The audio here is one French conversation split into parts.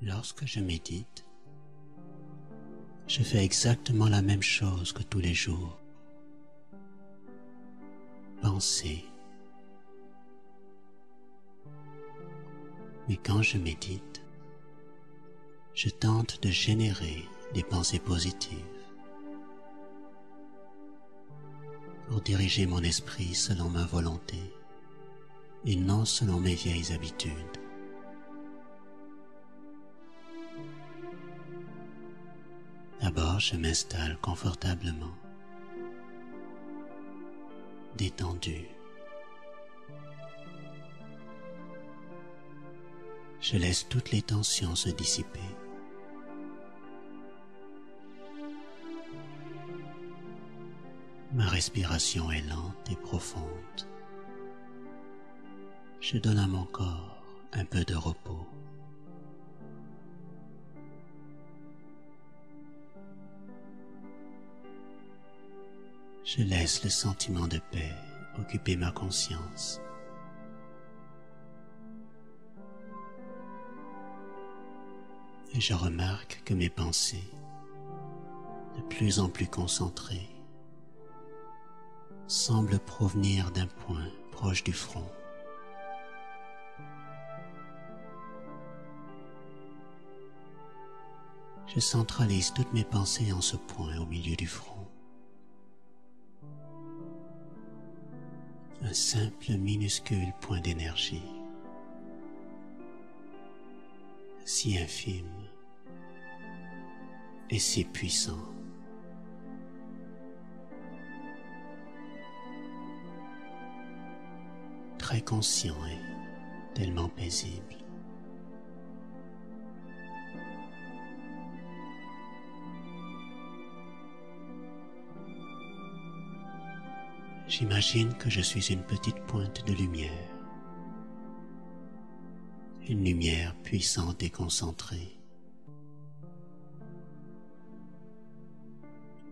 Lorsque je médite, je fais exactement la même chose que tous les jours. Penser. Mais quand je médite, je tente de générer des pensées positives pour diriger mon esprit selon ma volonté et non selon mes vieilles habitudes. D'abord, je m'installe confortablement, détendu. Je laisse toutes les tensions se dissiper. Ma respiration est lente et profonde. Je donne à mon corps un peu de repos. Je laisse le sentiment de paix occuper ma conscience. Et je remarque que mes pensées, de plus en plus concentrées, semblent provenir d'un point proche du front. Je centralise toutes mes pensées en ce point au milieu du front. Un simple minuscule point d'énergie, si infime et si puissant. Très conscient et tellement paisible. J'imagine que je suis une petite pointe de lumière, une lumière puissante et concentrée,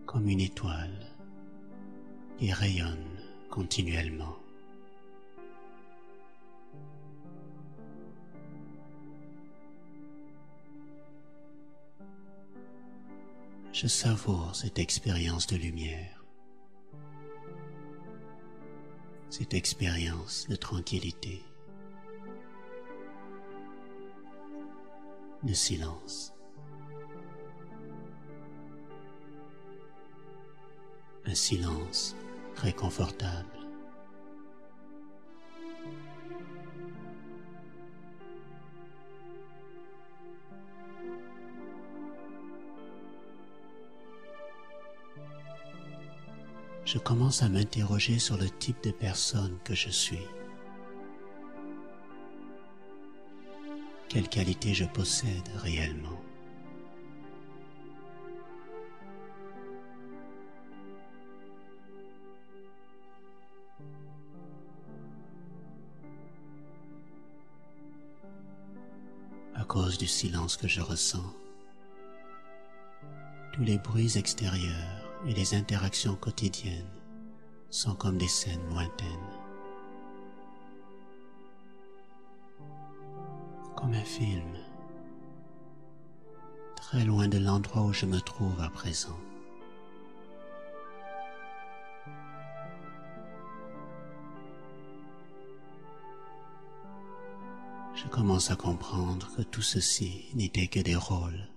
comme une étoile qui rayonne continuellement. Je savoure cette expérience de lumière, cette expérience de tranquillité, de silence. Un silence très confortable. Je commence à m'interroger sur le type de personne que je suis. Quelles qualités je possède réellement? À cause du silence que je ressens, tous les bruits extérieurs et les interactions quotidiennes sont comme des scènes lointaines, comme un film, très loin de l'endroit où je me trouve à présent. Je commence à comprendre que tout ceci n'était que des rôles.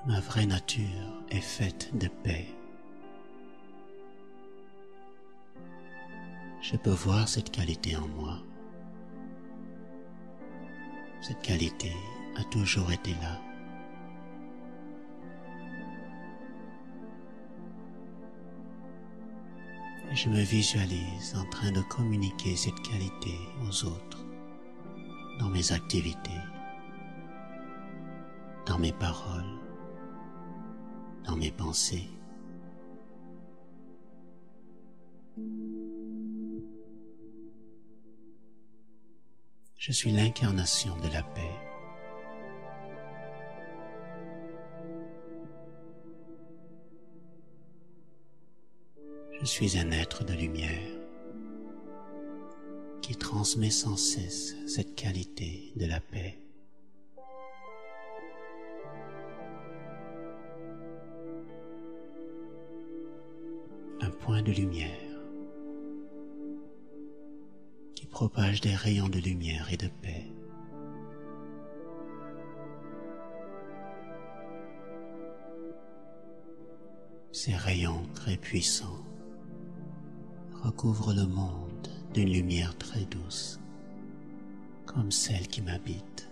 Ma vraie nature est faite de paix. Je peux voir cette qualité en moi. Cette qualité a toujours été là. Et je me visualise en train de communiquer cette qualité aux autres, dans mes activités, dans mes paroles, dans mes pensées. Je suis l'incarnation de la paix. Je suis un être de lumière qui transmet sans cesse cette qualité de la paix. Un point de lumière qui propage des rayons de lumière et de paix. Ces rayons très puissants recouvrent le monde d'une lumière très douce, comme celle qui m'habite.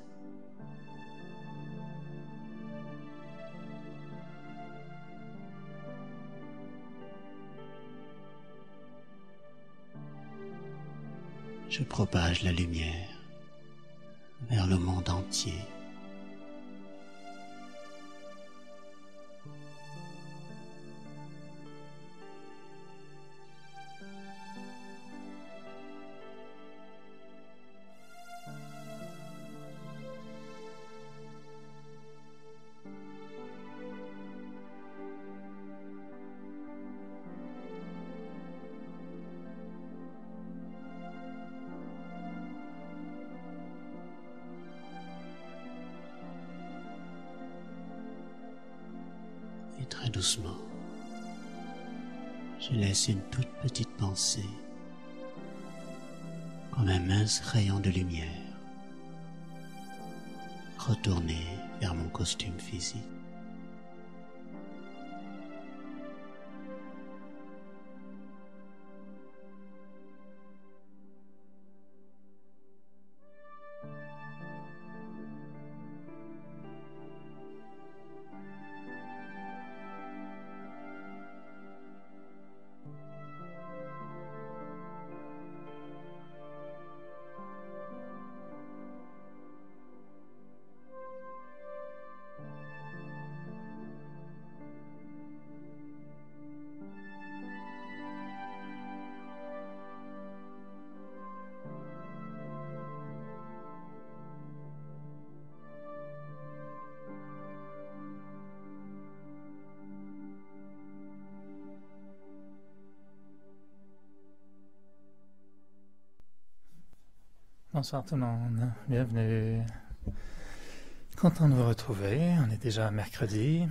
Je propage la lumière vers le monde entier. Et très doucement, je laisse une toute petite pensée, comme un mince rayon de lumière, retourner vers mon costume physique. Bonsoir tout le monde, bienvenue. Content de vous retrouver, on est déjà mercredi.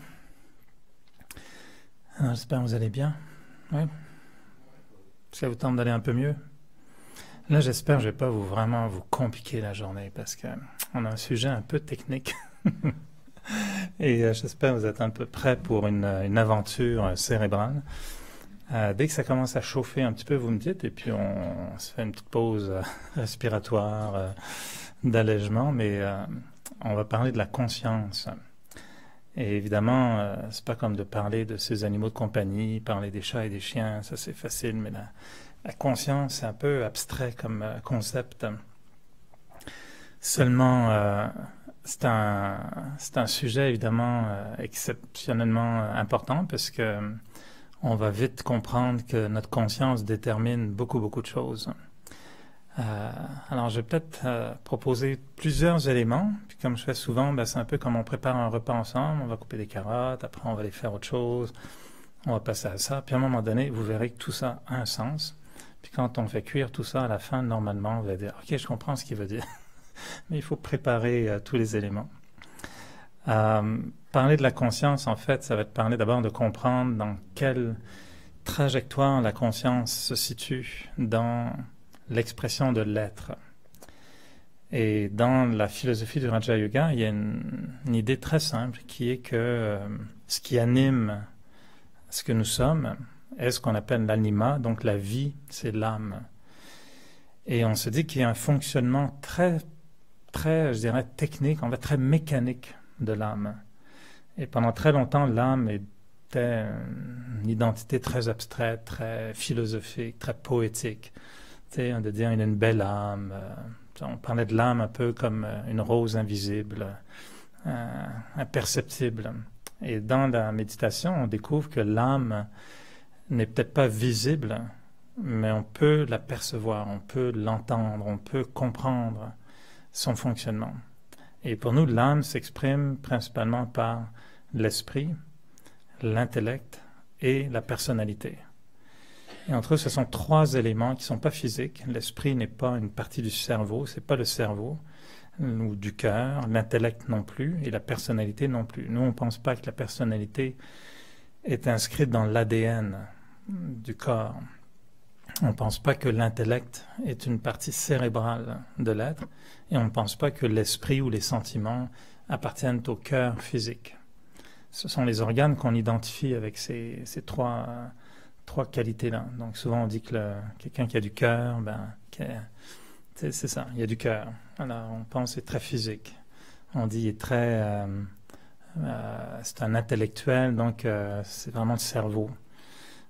Alors, j'espère que vous allez bien. Oui. Ça vous tente d'aller un peu mieux. Là, j'espère que je ne vais pas vraiment vous compliquer la journée parce qu'on a un sujet un peu technique. Et j'espère que vous êtes un peu prêts pour une aventure cérébrale. Dès que ça commence à chauffer un petit peu, vous me dites, et puis on se fait une petite pause respiratoire, d'allègement, mais on va parler de la conscience. Et évidemment, c'est pas comme de parler de ces animaux de compagnie, parler des chats et des chiens, ça c'est facile, mais la conscience, c'est un peu abstrait comme concept. Seulement, c'est un sujet évidemment exceptionnellement important parce que on va vite comprendre que notre conscience détermine beaucoup de choses. Alors, je vais peut-être proposer plusieurs éléments. Puis comme je fais souvent, c'est un peu comme on prépare un repas ensemble. On va couper des carottes, après on va aller faire autre chose. On va passer à ça. Puis à un moment donné, vous verrez que tout ça a un sens. Puis quand on fait cuire tout ça, à la fin, normalement, vous allez dire « Ok, je comprends ce qu'il veut dire. » Mais il faut préparer tous les éléments. Parler de la conscience, en fait, ça va être parler d'abord de comprendre dans quelle trajectoire la conscience se situe dans l'expression de l'être. Et dans la philosophie du Raja Yoga, il y a une idée très simple qui est que ce qui anime ce que nous sommes est ce qu'on appelle l'anima, donc la vie, c'est l'âme. Et on se dit qu'il y a un fonctionnement très, je dirais, technique, en fait, très mécanique de l'âme. Et pendant très longtemps, l'âme était une identité très abstraite, très philosophique, très poétique. Tu sais, on de dire il a une belle âme. On parlait de l'âme un peu comme une rose invisible, imperceptible. Et dans la méditation, on découvre que l'âme n'est peut-être pas visible, mais on peut la percevoir, on peut l'entendre, on peut comprendre son fonctionnement. Et pour nous, l'âme s'exprime principalement par l'esprit, l'intellect et la personnalité. Et entre eux, ce sont trois éléments qui ne sont pas physiques. L'esprit n'est pas une partie du cerveau, c'est pas le cerveau ou du cœur, l'intellect non plus, et la personnalité non plus. Nous, on ne pense pas que la personnalité est inscrite dans l'ADN du corps. On ne pense pas que l'intellect est une partie cérébrale de l'être, et on ne pense pas que l'esprit ou les sentiments appartiennent au cœur physique. Ce sont les organes qu'on identifie avec ces trois qualités-là. Donc souvent on dit que quelqu'un qui a du cœur, c'est ça, il y a du cœur. Alors on pense c'est très physique. On dit il est très, c'est un intellectuel, donc c'est vraiment le cerveau.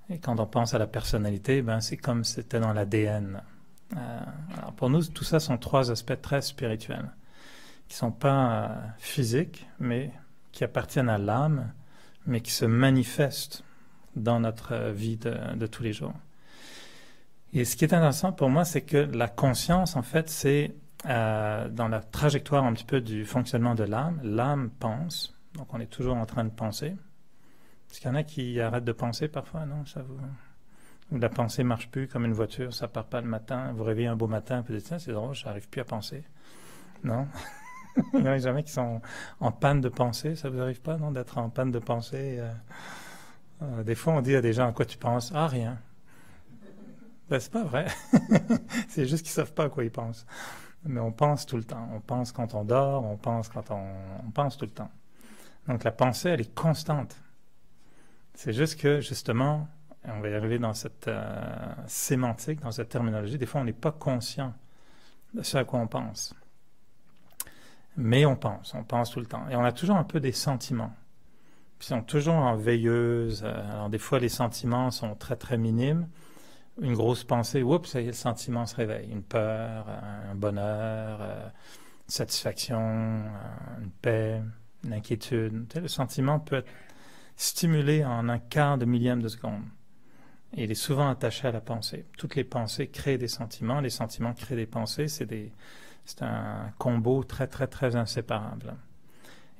Et quand on pense à la personnalité, c'est comme si c'était dans l'ADN. Alors pour nous, tout ça sont trois aspects très spirituels, qui ne sont pas physiques, mais qui appartiennent à l'âme, mais qui se manifestent dans notre vie de tous les jours. Et ce qui est intéressant pour moi, c'est que la conscience, en fait, c'est dans la trajectoire un petit peu du fonctionnement de l'âme. L'âme pense, donc on est toujours en train de penser. Est-ce qu'il y en a qui arrêtent de penser parfois, non? Ou la pensée ne marche plus comme une voiture, ça ne part pas le matin, vous réveillez un beau matin, vous dites, c'est drôle, je n'arrive plus à penser. Non? Il n'y en a jamais qui sont en panne de pensée, ça vous arrive pas, non, d'être en panne de pensée? Des fois, on dit à des gens, à quoi tu penses? Ah, rien. C'est pas vrai. C'est juste qu'ils ne savent pas à quoi ils pensent. Mais on pense tout le temps. On pense quand on dort, on pense quand on pense tout le temps. Donc la pensée, elle est constante. C'est juste que, justement, on va y arriver dans cette sémantique, dans cette terminologie, des fois on n'est pas conscient de ce à quoi on pense. Mais on pense tout le temps. Et on a toujours un peu des sentiments. Puis ils sont toujours en veilleuse. Alors des fois les sentiments sont très très minimes. Une grosse pensée, oups, ça y est, le sentiment se réveille. Une peur, un bonheur, une satisfaction, une paix, une inquiétude. Le sentiment peut être stimulé en un quart de millième de seconde. Et il est souvent attaché à la pensée. Toutes les pensées créent des sentiments, les sentiments créent des pensées, c'est un combo très très très inséparable.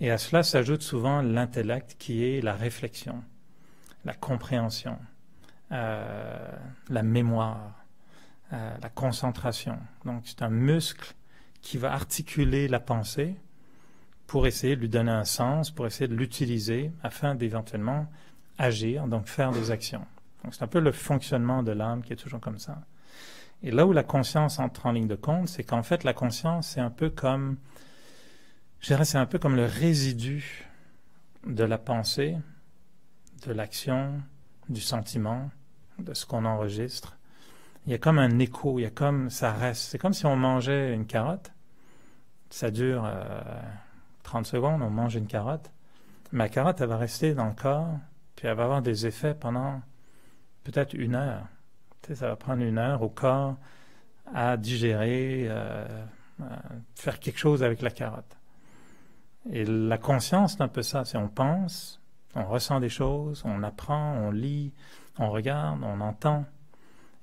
Et à cela s'ajoute souvent l'intellect qui est la réflexion, la compréhension, la mémoire, la concentration. Donc c'est un muscle qui va articuler la pensée pour essayer de lui donner un sens, pour essayer de l'utiliser afin d'éventuellement agir, donc faire des actions. Donc c'est un peu le fonctionnement de l'âme qui est toujours comme ça. Et là où la conscience entre en ligne de compte, c'est qu'en fait la conscience c'est un peu comme, je dirais, c'est un peu comme le résidu de la pensée, de l'action, du sentiment, de ce qu'on enregistre. Il y a comme un écho, il y a comme, ça reste. C'est comme si on mangeait une carotte, ça dure 30 secondes, on mange une carotte, mais la carotte, elle va rester dans le corps, puis elle va avoir des effets pendant peut-être 1 heure. Tu sais, ça va prendre 1 heure au corps à digérer, faire quelque chose avec la carotte. Et la conscience, c'est un peu ça, c'est on pense, on ressent des choses, on apprend, on lit, on regarde, on entend,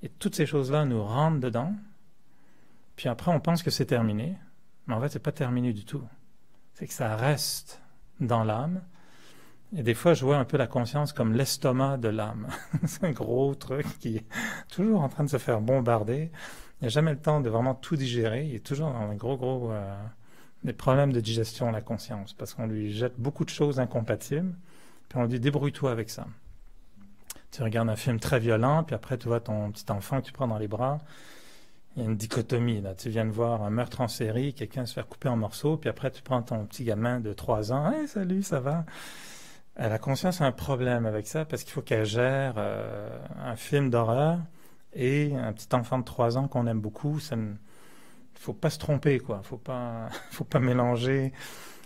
et toutes ces choses-là nous rentrent dedans, puis après on pense que c'est terminé, mais en fait c'est pas terminé du tout. C'est que ça reste dans l'âme. Et des fois, je vois un peu la conscience comme l'estomac de l'âme. C'est un gros truc qui est toujours en train de se faire bombarder. Il n'y a jamais le temps de vraiment tout digérer. Il est toujours dans un gros des problèmes de digestion, la conscience, parce qu'on lui jette beaucoup de choses incompatibles, puis on lui dit débrouille-toi avec ça. Tu regardes un film très violent, puis après tu vois ton petit enfant que tu prends dans les bras. Il y a une dichotomie, là. Tu viens de voir un meurtre en série, quelqu'un se faire couper en morceaux, puis après tu prends ton petit gamin de 3 ans. Hey, salut, ça va? La conscience a un problème avec ça, parce qu'il faut qu'elle gère un film d'horreur et un petit enfant de 3 ans qu'on aime beaucoup. Il faut pas se tromper, quoi. Faut pas mélanger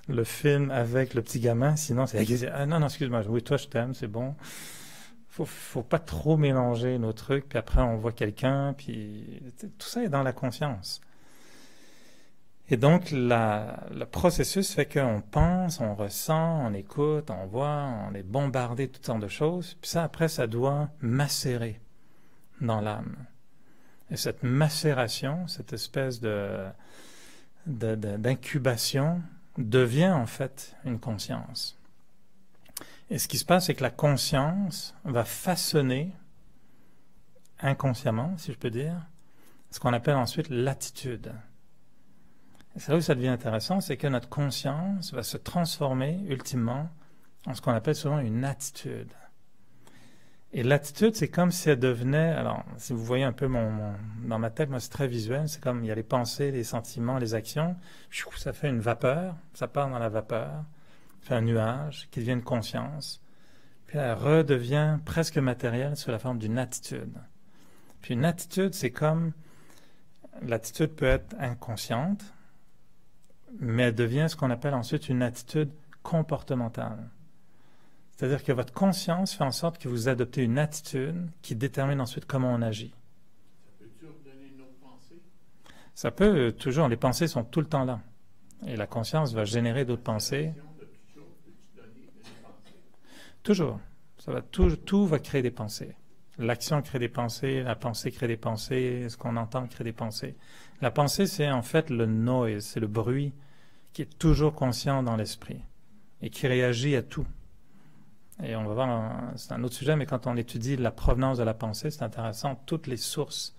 le film avec le petit gamin, sinon c'est... Ah non, excuse-moi, oui, toi je t'aime, c'est bon. Faut pas trop mélanger nos trucs, puis après on voit quelqu'un, puis tout ça est dans la conscience. Et donc le processus fait qu'on pense, on ressent, on écoute, on voit, on est bombardé de toutes sortes de choses, puis ça après ça doit macérer dans l'âme. Et cette macération, cette espèce d'incubation devient en fait une conscience. Et ce qui se passe, c'est que la conscience va façonner inconsciemment, si je peux dire, ce qu'on appelle ensuite l'attitude. Et c'est là où ça devient intéressant, c'est que notre conscience va se transformer ultimement en ce qu'on appelle souvent une attitude. Et l'attitude, c'est comme si elle devenait, alors si vous voyez un peu dans ma tête, moi c'est très visuel, c'est comme il y a les pensées, les sentiments, les actions, ça fait une vapeur, ça part dans la vapeur, ça fait un nuage qui devient une conscience, puis elle redevient presque matérielle sous la forme d'une attitude. Puis une attitude, c'est comme, l'attitude peut être inconsciente, mais elle devient ce qu'on appelle ensuite une attitude comportementale. C'est-à-dire que votre conscience fait en sorte que vous adoptez une attitude qui détermine ensuite comment on agit. Ça peut toujours donner nos pensées? Ça peut toujours, les pensées sont tout le temps là. Et la conscience va générer d'autres pensées. Toujours. Ça va tout va créer des pensées. L'action crée des pensées, la pensée crée des pensées, ce qu'on entend crée des pensées. La pensée, c'est en fait le noise, c'est le bruit qui est toujours conscient dans l'esprit et qui réagit à tout. Et on va voir, c'est un autre sujet, mais quand on étudie la provenance de la pensée, c'est intéressant, toutes les sources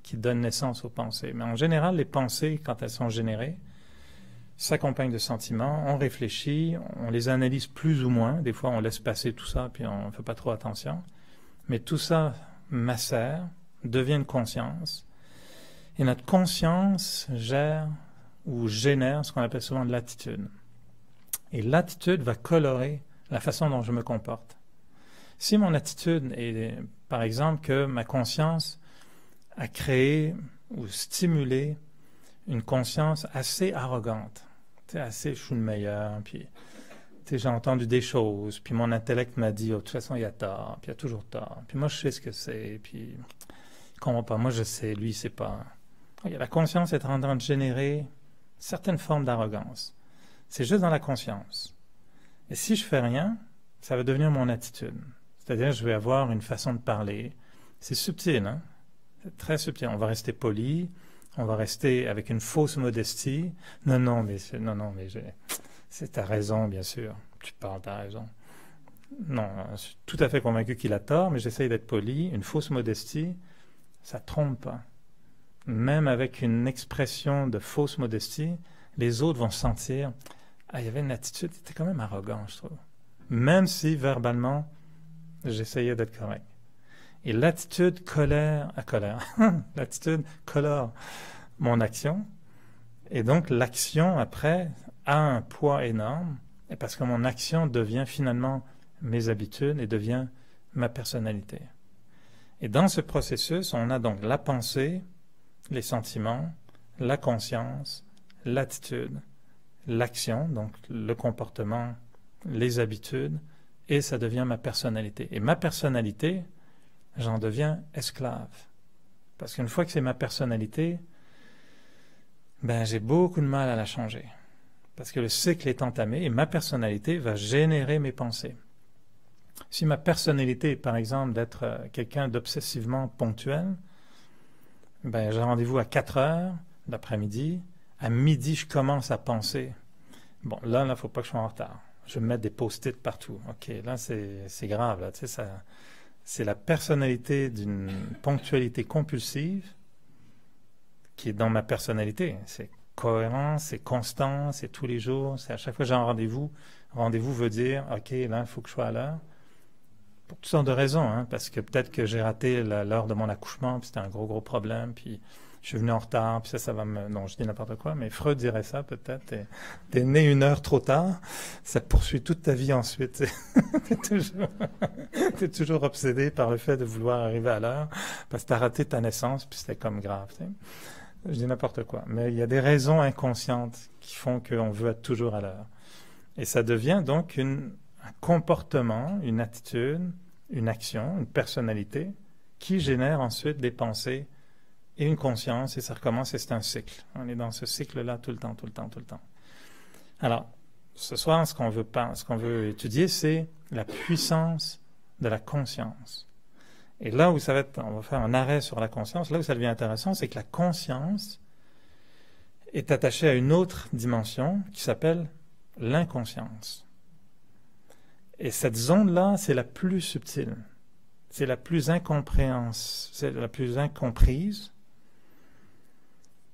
qui donnent naissance aux pensées. Mais en général, les pensées, quand elles sont générées, s'accompagnent de sentiments, on réfléchit, on les analyse plus ou moins, des fois on laisse passer tout ça, puis on ne fait pas trop attention. Mais tout ça macère, devient une conscience, et notre conscience gère ou génère ce qu'on appelle souvent de l'attitude. Et l'attitude va colorer la façon dont je me comporte. Si mon attitude est, par exemple, que ma conscience a créé ou stimulé une conscience assez arrogante, assez je suis le meilleur, puis j'ai entendu des choses, puis mon intellect m'a dit, oh, de toute façon, il a tort, puis il a toujours tort, puis moi, je sais ce que c'est, puis il comprend pas, moi, je sais, lui, il sait pas. Okay, la conscience est en train de générer certaines formes d'arrogance. C'est juste dans la conscience. Et si je fais rien, ça va devenir mon attitude. C'est-à-dire, je vais avoir une façon de parler. C'est subtil, hein? C'est très subtil. On va rester poli, on va rester avec une fausse modestie. Non, mais c'est ta raison, bien sûr. Tu parles, t'as raison. Non, je suis tout à fait convaincu qu'il a tort, mais j'essaye d'être poli. Une fausse modestie, ça trompe pas. Même avec une expression de fausse modestie, les autres vont sentir, ah, il y avait une attitude, il était quand même arrogant, je trouve. Même si, verbalement, j'essayais d'être correct. Et l'attitude l'attitude colore mon action. Et donc, l'action, après, a un poids énorme, et parce que mon action devient finalement mes habitudes et devient ma personnalité. Et dans ce processus, on a donc la pensée, les sentiments, la conscience, l'attitude, l'action, donc le comportement, les habitudes, et ça devient ma personnalité. Et ma personnalité, j'en deviens esclave. Parce qu'une fois que c'est ma personnalité, ben j'ai beaucoup de mal à la changer. Parce que le cycle est entamé et ma personnalité va générer mes pensées. Si ma personnalité est par exemple d'être quelqu'un d'obsessivement ponctuel, ben j'ai rendez-vous à 4 heures l'après-midi. À midi, je commence à penser. Bon, là, il faut pas que je sois en retard. Je vais me mettre des post-it partout. OK, là, c'est grave. Là, tu sais, ça, c'est la personnalité d'une ponctualité compulsive qui est dans ma personnalité. C'est cohérent, c'est constant, c'est tous les jours. C'est à chaque fois que j'ai un rendez-vous. Rendez-vous veut dire, OK, là, il faut que je sois à l'heure. Pour toutes sortes de raisons, hein, parce que peut-être que j'ai raté l'heure de mon accouchement, puis c'était un gros problème, puis je suis venu en retard, puis ça va me... Non, je dis n'importe quoi, mais Freud dirait ça peut-être. T'es né 1 heure trop tard, ça te poursuit toute ta vie ensuite. T'es toujours obsédé par le fait de vouloir arriver à l'heure, parce que t'as raté ta naissance, puis c'était comme grave. Tu sais. Je dis n'importe quoi. Mais il y a des raisons inconscientes qui font qu'on veut être toujours à l'heure. Et ça devient donc un comportement, une attitude, une action, une personnalité qui génère ensuite des pensées et une conscience, et ça recommence, et c'est un cycle. On est dans ce cycle-là tout le temps. Alors, ce soir, ce qu'on veut étudier, c'est la puissance de la conscience. Et là où ça va être, on va faire un arrêt sur la conscience, là où ça devient intéressant, c'est que la conscience est attachée à une autre dimension qui s'appelle l'inconscience. Et cette zone-là, c'est la plus subtile. c'est la plus incomprise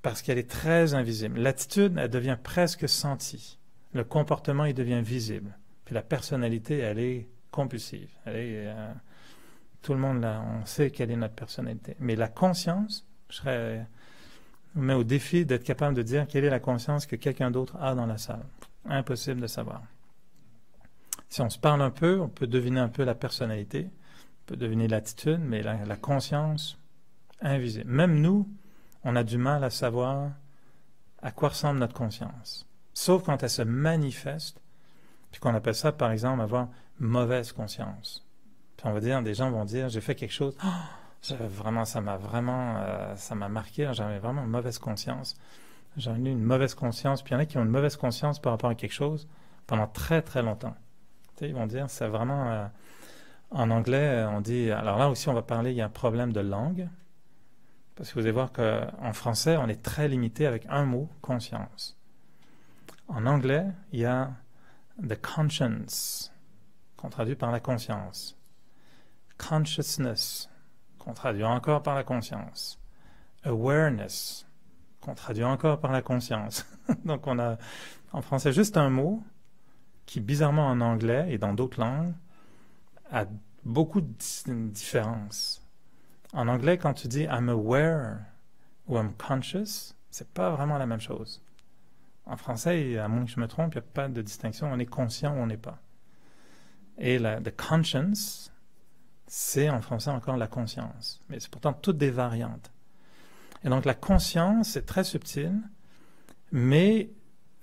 parce qu'elle est très invisible. L'attitude, elle devient presque sentie. Le comportement, il devient visible. Puis la personnalité, elle est compulsive. Tout le monde, là, on sait quelle est notre personnalité. Mais la conscience, on met au défi d'être capable de dire quelle est la conscience que quelqu'un d'autre a dans la salle. Impossible de savoir. Si on se parle un peu, on peut deviner un peu la personnalité, on peut deviner l'attitude, mais la conscience, invisible. Même nous, on a du mal à savoir à quoi ressemble notre conscience. Sauf quand elle se manifeste, puis qu'on appelle ça, par exemple, avoir mauvaise conscience. Puis on va dire, des gens vont dire, j'ai fait quelque chose, ça m'a marqué, j'avais vraiment une mauvaise conscience. J'en ai eu une mauvaise conscience, puis il y en a qui ont une mauvaise conscience par rapport à quelque chose pendant très très longtemps. Tu sais, ils vont dire, c'est vraiment... en anglais, on dit... Alors là aussi, on va parler, il y a un problème de langue. Parce que vous allez voir qu'en français, on est très limité avec un mot, conscience. En anglais, il y a the conscience, qu'on traduit par la conscience. Consciousness, qu'on traduit encore par la conscience. Awareness, qu'on traduit encore par la conscience. Donc on a en français juste un mot qui, bizarrement en anglais et dans d'autres langues, a beaucoup de différences. En anglais, quand tu dis I'm aware ou I'm conscious, c'est pas vraiment la même chose. En français, à moins que je me trompe, il n'y a pas de distinction. On est conscient ou on n'est pas. Et the conscience, c'est en français encore la conscience. Mais c'est pourtant toutes des variantes. Et donc la conscience, c'est très subtil, mais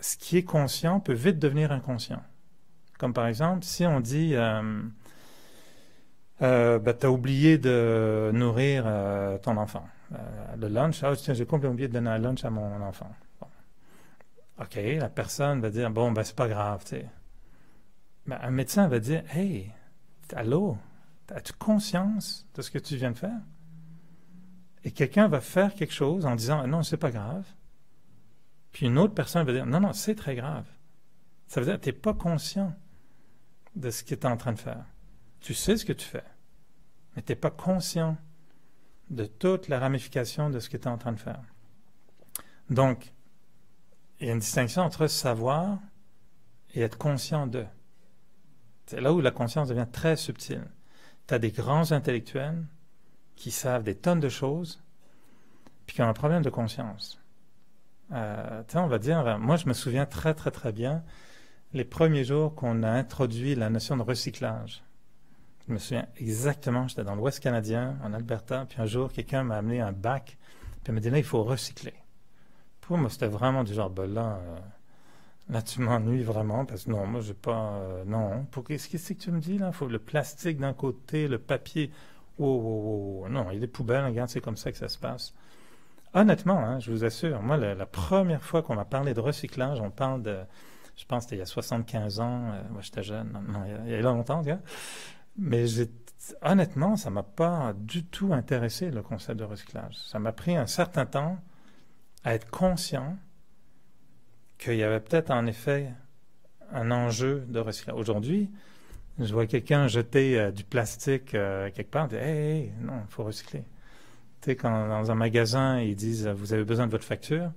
ce qui est conscient peut vite devenir inconscient. Comme par exemple, si on dit t'as oublié de nourrir ton enfant. Le lunch, j'ai complètement oublié de donner un lunch à mon enfant. Bon. OK, la personne va dire, c'est pas grave, tu sais. Un médecin va dire, hey, allô, as-tu conscience de ce que tu viens de faire? Et quelqu'un va faire quelque chose en disant, non, c'est pas grave. Puis une autre personne va dire, non, c'est très grave. Ça veut dire que tu n'es pas conscient de ce que tu es en train de faire. Tu sais ce que tu fais, mais tu n'es pas conscient de toute la ramification de ce que tu es en train de faire. Donc, il y a une distinction entre savoir et être conscient de. C'est là où la conscience devient très subtile. Tu as des grands intellectuels qui savent des tonnes de choses, puis qui ont un problème de conscience. On va dire, moi je me souviens très très très bien les premiers jours qu'on a introduit la notion de recyclage. Je me souviens exactement, j'étais dans l'Ouest canadien, en Alberta, puis un jour quelqu'un m'a amené un bac, puis il m'a dit là il faut recycler. Pour moi c'était vraiment du genre, là tu m'ennuies vraiment, parce que non, moi j'ai pas, non, qu'est-ce que tu me dis là? Il faut le plastique d'un côté, le papier, non, il y a des poubelles, regarde, c'est comme ça que ça se passe. Honnêtement, je vous assure, moi, la première fois qu'on m'a parlé de recyclage, on parle de, je pense que c'était il y a 75 ans, moi j'étais jeune, non, il y a longtemps, mais honnêtement, ça ne m'a pas du tout intéressé, le concept de recyclage. Ça m'a pris un certain temps à être conscient qu'il y avait peut-être en effet un enjeu de recyclage. Aujourd'hui, je vois quelqu'un jeter du plastique quelque part, je dis, hey, non, il faut recycler. Tu sais, quand dans un magasin, ils disent, vous avez besoin de votre facture,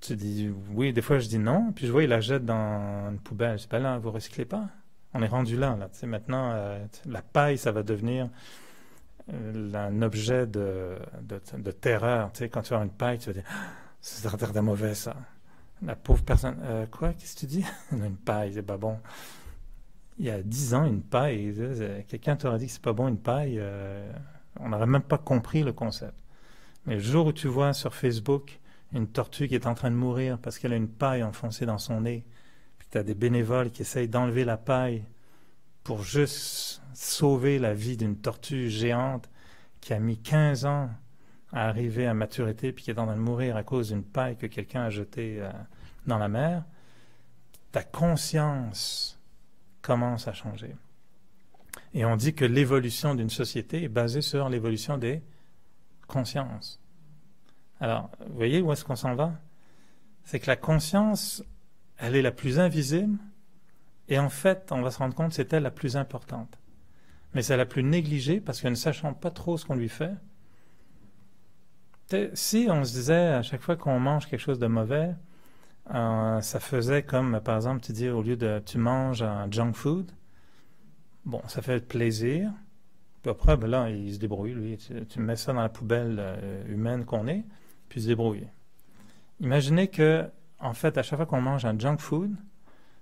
tu dis, oui, des fois je dis non, puis je vois, ils la jettent dans une poubelle. Je dis, là, vous recyclez pas. On est rendu là. Tu sais, maintenant, la paille, ça va devenir un objet de terreur. Tu sais, quand tu vas avoir une paille, tu vas dire, c'est très mauvais, ça. La pauvre personne, quoi, qu'est-ce que tu dis? Une paille, c'est pas bon. Il y a 10 ans, une paille, quelqu'un t'aurait dit que c'est pas bon une paille, on n'aurait même pas compris le concept. Mais le jour où tu vois sur Facebook une tortue qui est en train de mourir parce qu'elle a une paille enfoncée dans son nez, puis tu as des bénévoles qui essayent d'enlever la paille pour juste sauver la vie d'une tortue géante qui a mis 15 ans à arriver à maturité puis qui est en train de mourir à cause d'une paille que quelqu'un a jetée dans la mer, ta conscience commence à changer. Et on dit que l'évolution d'une société est basée sur l'évolution des consciences. Alors, vous voyez où est-ce qu'on s'en va? C'est que la conscience, elle est la plus invisible, et en fait, on va se rendre compte que c'est elle la plus importante. mais c'est la plus négligée parce que ne sachant pas trop ce qu'on lui fait, si on se disait à chaque fois qu'on mange quelque chose de mauvais, ça faisait comme, par exemple, tu dis, au lieu de tu manges un junk food, bon, ça fait plaisir, puis après, ben là, il se débrouille, lui, tu mets ça dans la poubelle humaine qu'on est, puis il se débrouille. Imaginez que, en fait, à chaque fois qu'on mange un junk food,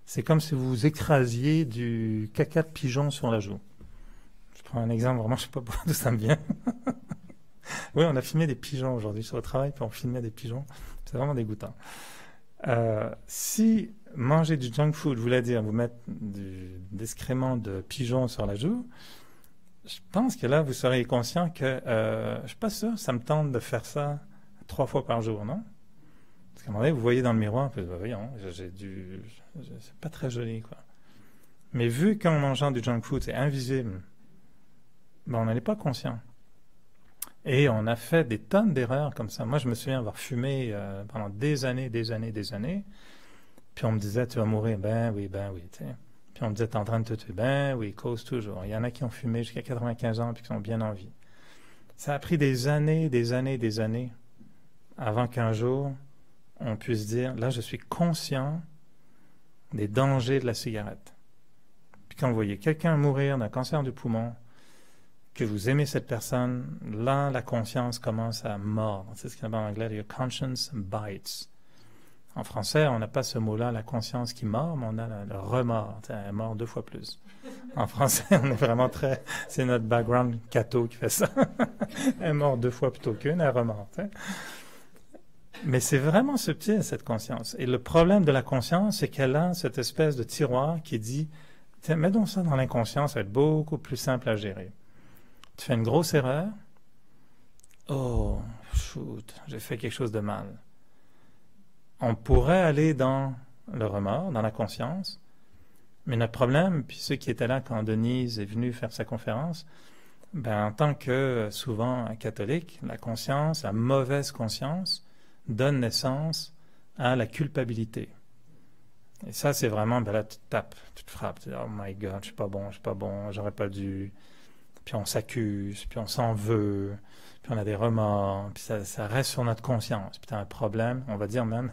c'est comme si vous écrasiez du caca de pigeon sur la joue. Je prends un exemple, vraiment, je ne sais pas d'où ça me vient. Oui, on a filmé des pigeons aujourd'hui sur le travail, puis on filmait des pigeons. C'est vraiment dégoûtant. Si manger du junk food voulait dire vous mettre des excréments de pigeons sur la joue, je pense que là, vous seriez conscient que je ne suis pas sûr, ça me tente de faire ça 3 fois par jour, non? Parce qu'à un moment donné, vous voyez dans le miroir, puis voyons, c'est pas très joli, quoi. Mais vu qu'en mangeant du junk food, c'est invisible, ben, on n'en est pas conscient. Et on a fait des tonnes d'erreurs comme ça. Moi, je me souviens avoir fumé pendant des années. Puis on me disait, tu vas mourir. Ben oui. T'sais. Puis on me disait, t'es en train de te tuer. Ben oui, cause toujours. Il y en a qui ont fumé jusqu'à 95 ans puis qui sont bien en vie. Ça a pris des années avant qu'un jour, on puisse dire, là, je suis conscient des dangers de la cigarette. Puis quand vous voyez quelqu'un mourir d'un cancer du poumon, que vous aimez cette personne, là, la conscience commence à mordre. C'est ce qu'on appelle en anglais, your conscience bites. En français, on n'a pas ce mot-là, la conscience qui mord, mais on a le remords. Elle mord 2 fois plus. En français, on est vraiment très... C'est notre background catho qui fait ça. Elle mord 2 fois plutôt qu'une, elle remord. Mais c'est vraiment subtil, cette conscience. Et le problème de la conscience, c'est qu'elle a cette espèce de tiroir qui dit, tiens, mets donc ça dans l'inconscient, ça va être beaucoup plus simple à gérer. Tu fais une grosse erreur. Oh, shoot, j'ai fait quelque chose de mal. On pourrait aller dans le remords, dans la conscience, mais notre problème, puis ceux qui étaient là quand Denise est venue faire sa conférence, ben, en tant que souvent un catholique, la conscience, la mauvaise conscience, donne naissance à la culpabilité. Et ça, c'est vraiment, ben là, tu te tapes, tu te frappes, tu dis, oh my God, je suis pas bon, j'aurais pas dû... Puis on s'accuse, puis on s'en veut, puis on a des remords, puis ça reste sur notre conscience. Puis tu as un problème, on va dire même,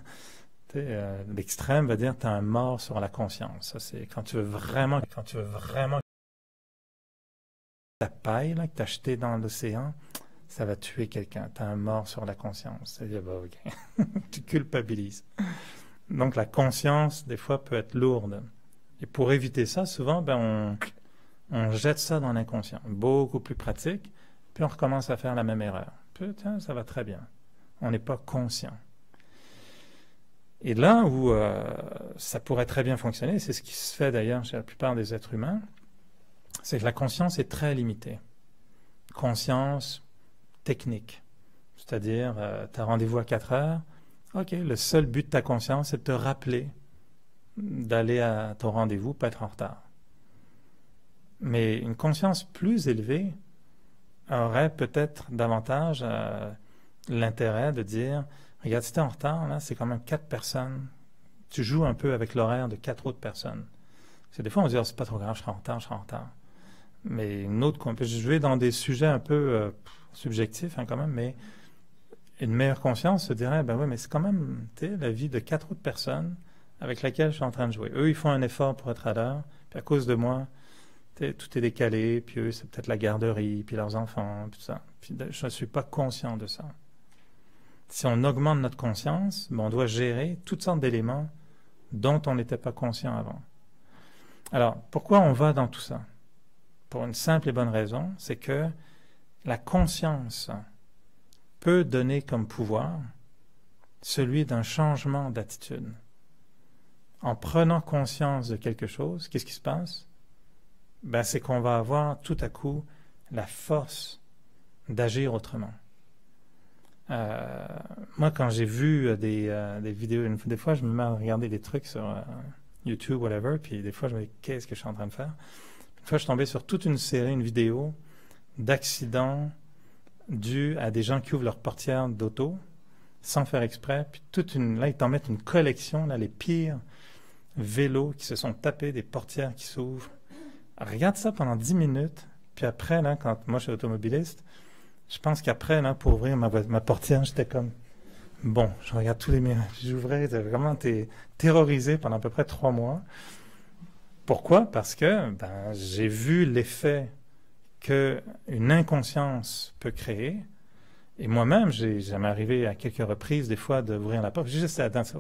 l'extrême va dire tu as un mort sur la conscience. Ça, c'est quand tu veux vraiment la paille là, que tu as jetée dans l'océan, ça va tuer quelqu'un. Tu as un mort sur la conscience. C'est-à-dire, bah, okay. Tu culpabilises. Donc la conscience, des fois, peut être lourde. Et pour éviter ça, souvent, ben, on jette ça dans l'inconscient. Beaucoup plus pratique, puis on recommence à faire la même erreur. Putain, ça va très bien. On n'est pas conscient. Et là où ça pourrait très bien fonctionner, c'est ce qui se fait d'ailleurs chez la plupart des êtres humains, c'est que la conscience est très limitée. Conscience technique. C'est-à-dire, tu as rendez-vous à 4 heures, ok, le seul but de ta conscience, c'est de te rappeler d'aller à ton rendez-vous, pas être en retard. Mais une conscience plus élevée aurait peut-être davantage l'intérêt de dire, regarde, si t'es en retard, là, c'est quand même 4 personnes. Tu joues un peu avec l'horaire de 4 autres personnes. Parce que des fois, on se dit, oh, c'est pas trop grave, je serai en retard. Mais une autre, je vais dans des sujets un peu subjectifs hein, quand même, mais une meilleure conscience se dirait, ben oui, mais c'est quand même la vie de 4 autres personnes avec lesquelles je suis en train de jouer. Eux, ils font un effort pour être à l'heure, puis à cause de moi, tout est décalé, puis eux, c'est peut-être la garderie, puis leurs enfants, puis tout ça. Puis je ne suis pas conscient de ça. Si on augmente notre conscience, ben on doit gérer toutes sortes d'éléments dont on n'était pas conscient avant. Alors, pourquoi on va dans tout ça? Pour une simple et bonne raison, c'est que la conscience peut donner comme pouvoir celui d'un changement d'attitude. En prenant conscience de quelque chose, qu'est-ce qui se passe? Ben, c'est qu'on va avoir tout à coup la force d'agir autrement. Moi, quand j'ai vu des vidéos, des fois, je me mets à regarder des trucs sur YouTube, whatever, puis des fois, je me dis, qu'est-ce que je suis en train de faire? Une fois, je suis tombé sur toute une série, une vidéo d'accidents dus à des gens qui ouvrent leur portière d'auto sans faire exprès, puis là, ils t'en mettent une collection, là, les pires vélos qui se sont tapés des portières qui s'ouvrent. Regarde ça pendant 10 minutes, Puis après, là, quand moi je suis automobiliste, je pense qu'après, là, pour ouvrir ma portière, j'étais comme, bon, je regarde tous les murs. J'ouvrais, vraiment terrorisé pendant à peu près 3 mois. Pourquoi? Parce que j'ai vu l'effet qu'une inconscience peut créer. Et moi-même, ça m'est arrivé à quelques reprises, des fois, d'ouvrir la porte. J'ai juste là-dedans, tu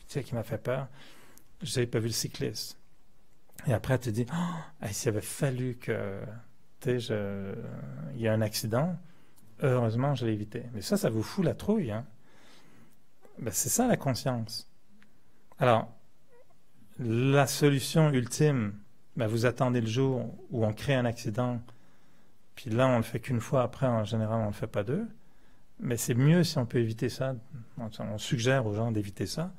sais, qui m'a fait peur. Je n'avais pas vu le cycliste. Et après, tu te dis, oh, s'il avait fallu que, tu sais, il y a un accident, heureusement, je l'ai évité. Mais ça vous fout la trouille, hein? C'est ça, la conscience. Alors, la solution ultime, vous attendez le jour où on crée un accident, puis là, on le fait qu'une fois, après, en général, on ne le fait pas deux. Mais c'est mieux si on peut éviter ça. On suggère aux gens d'éviter ça.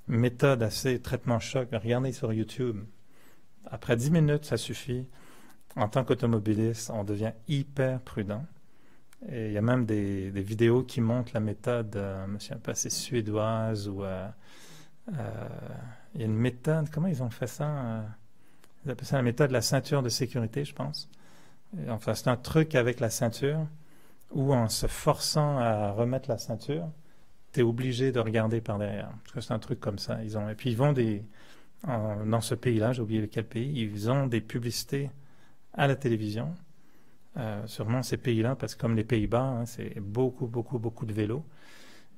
Méthode assez traitement choc. Regardez sur YouTube. Après 10 minutes, ça suffit. En tant qu'automobiliste, on devient hyper prudent. Et il y a même des vidéos qui montrent la méthode, je ne sais pas, c'est suédoise ou... il y a une méthode, comment ils ont fait ça? Ils appellent ça la méthode de la ceinture de sécurité, je pense. Et enfin, c'est un truc avec la ceinture où en se forçant à remettre la ceinture, tu es obligé de regarder par derrière. Parce que c'est un truc comme ça. Et puis ils vont dans ce pays-là, j'ai oublié quel pays, ils ont des publicités à la télévision. Sûrement ces pays-là, parce que comme les Pays-Bas, hein, c'est beaucoup de vélos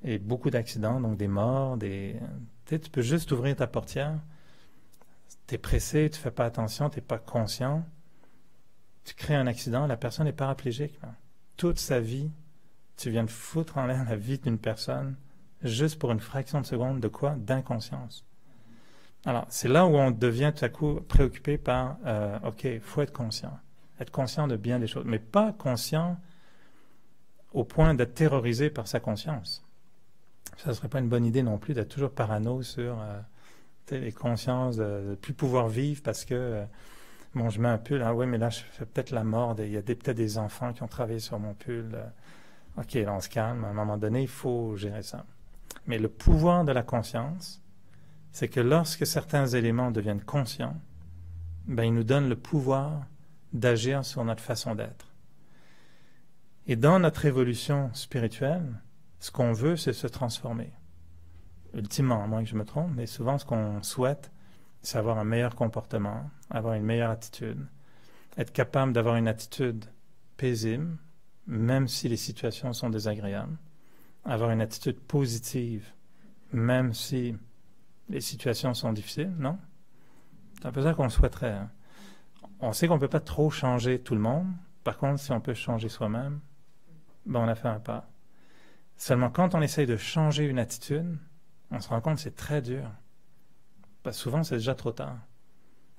et beaucoup d'accidents, donc des morts, tu peux juste ouvrir ta portière, tu es pressé, tu fais pas attention, tu n'es pas conscient, tu crées un accident, la personne est paraplégique. Là. Toute sa vie, tu viens de foutre en l'air la vie d'une personne juste pour une fraction de seconde de quoi? D'inconscience. Alors, c'est là où on devient tout à coup préoccupé par OK, il faut être conscient. Être conscient de bien des choses, mais pas conscient au point d'être terrorisé par sa conscience. Ça ne serait pas une bonne idée non plus d'être toujours parano sur les consciences, de ne plus pouvoir vivre parce que, bon, je mets un pull, oui, mais là, je fais peut-être la mort, il y a peut-être des enfants qui ont travaillé sur mon pull. OK, là, on se calme, à un moment donné, il faut gérer ça. Mais le pouvoir de la conscience, c'est que lorsque certains éléments deviennent conscients, ils nous donnent le pouvoir d'agir sur notre façon d'être. Et dans notre évolution spirituelle, ce qu'on veut, c'est se transformer. Ultimement, à moins que je me trompe, mais souvent ce qu'on souhaite, c'est avoir un meilleur comportement, avoir une meilleure attitude, être capable d'avoir une attitude paisible, même si les situations sont désagréables, avoir une attitude positive, même si les situations sont difficiles, non? C'est un peu ça qu'on souhaiterait. Hein? On sait qu'on ne peut pas trop changer tout le monde. Par contre, si on peut changer soi-même, on a fait un pas. Seulement, quand on essaye de changer une attitude, on se rend compte que c'est très dur. Parce que souvent, c'est déjà trop tard.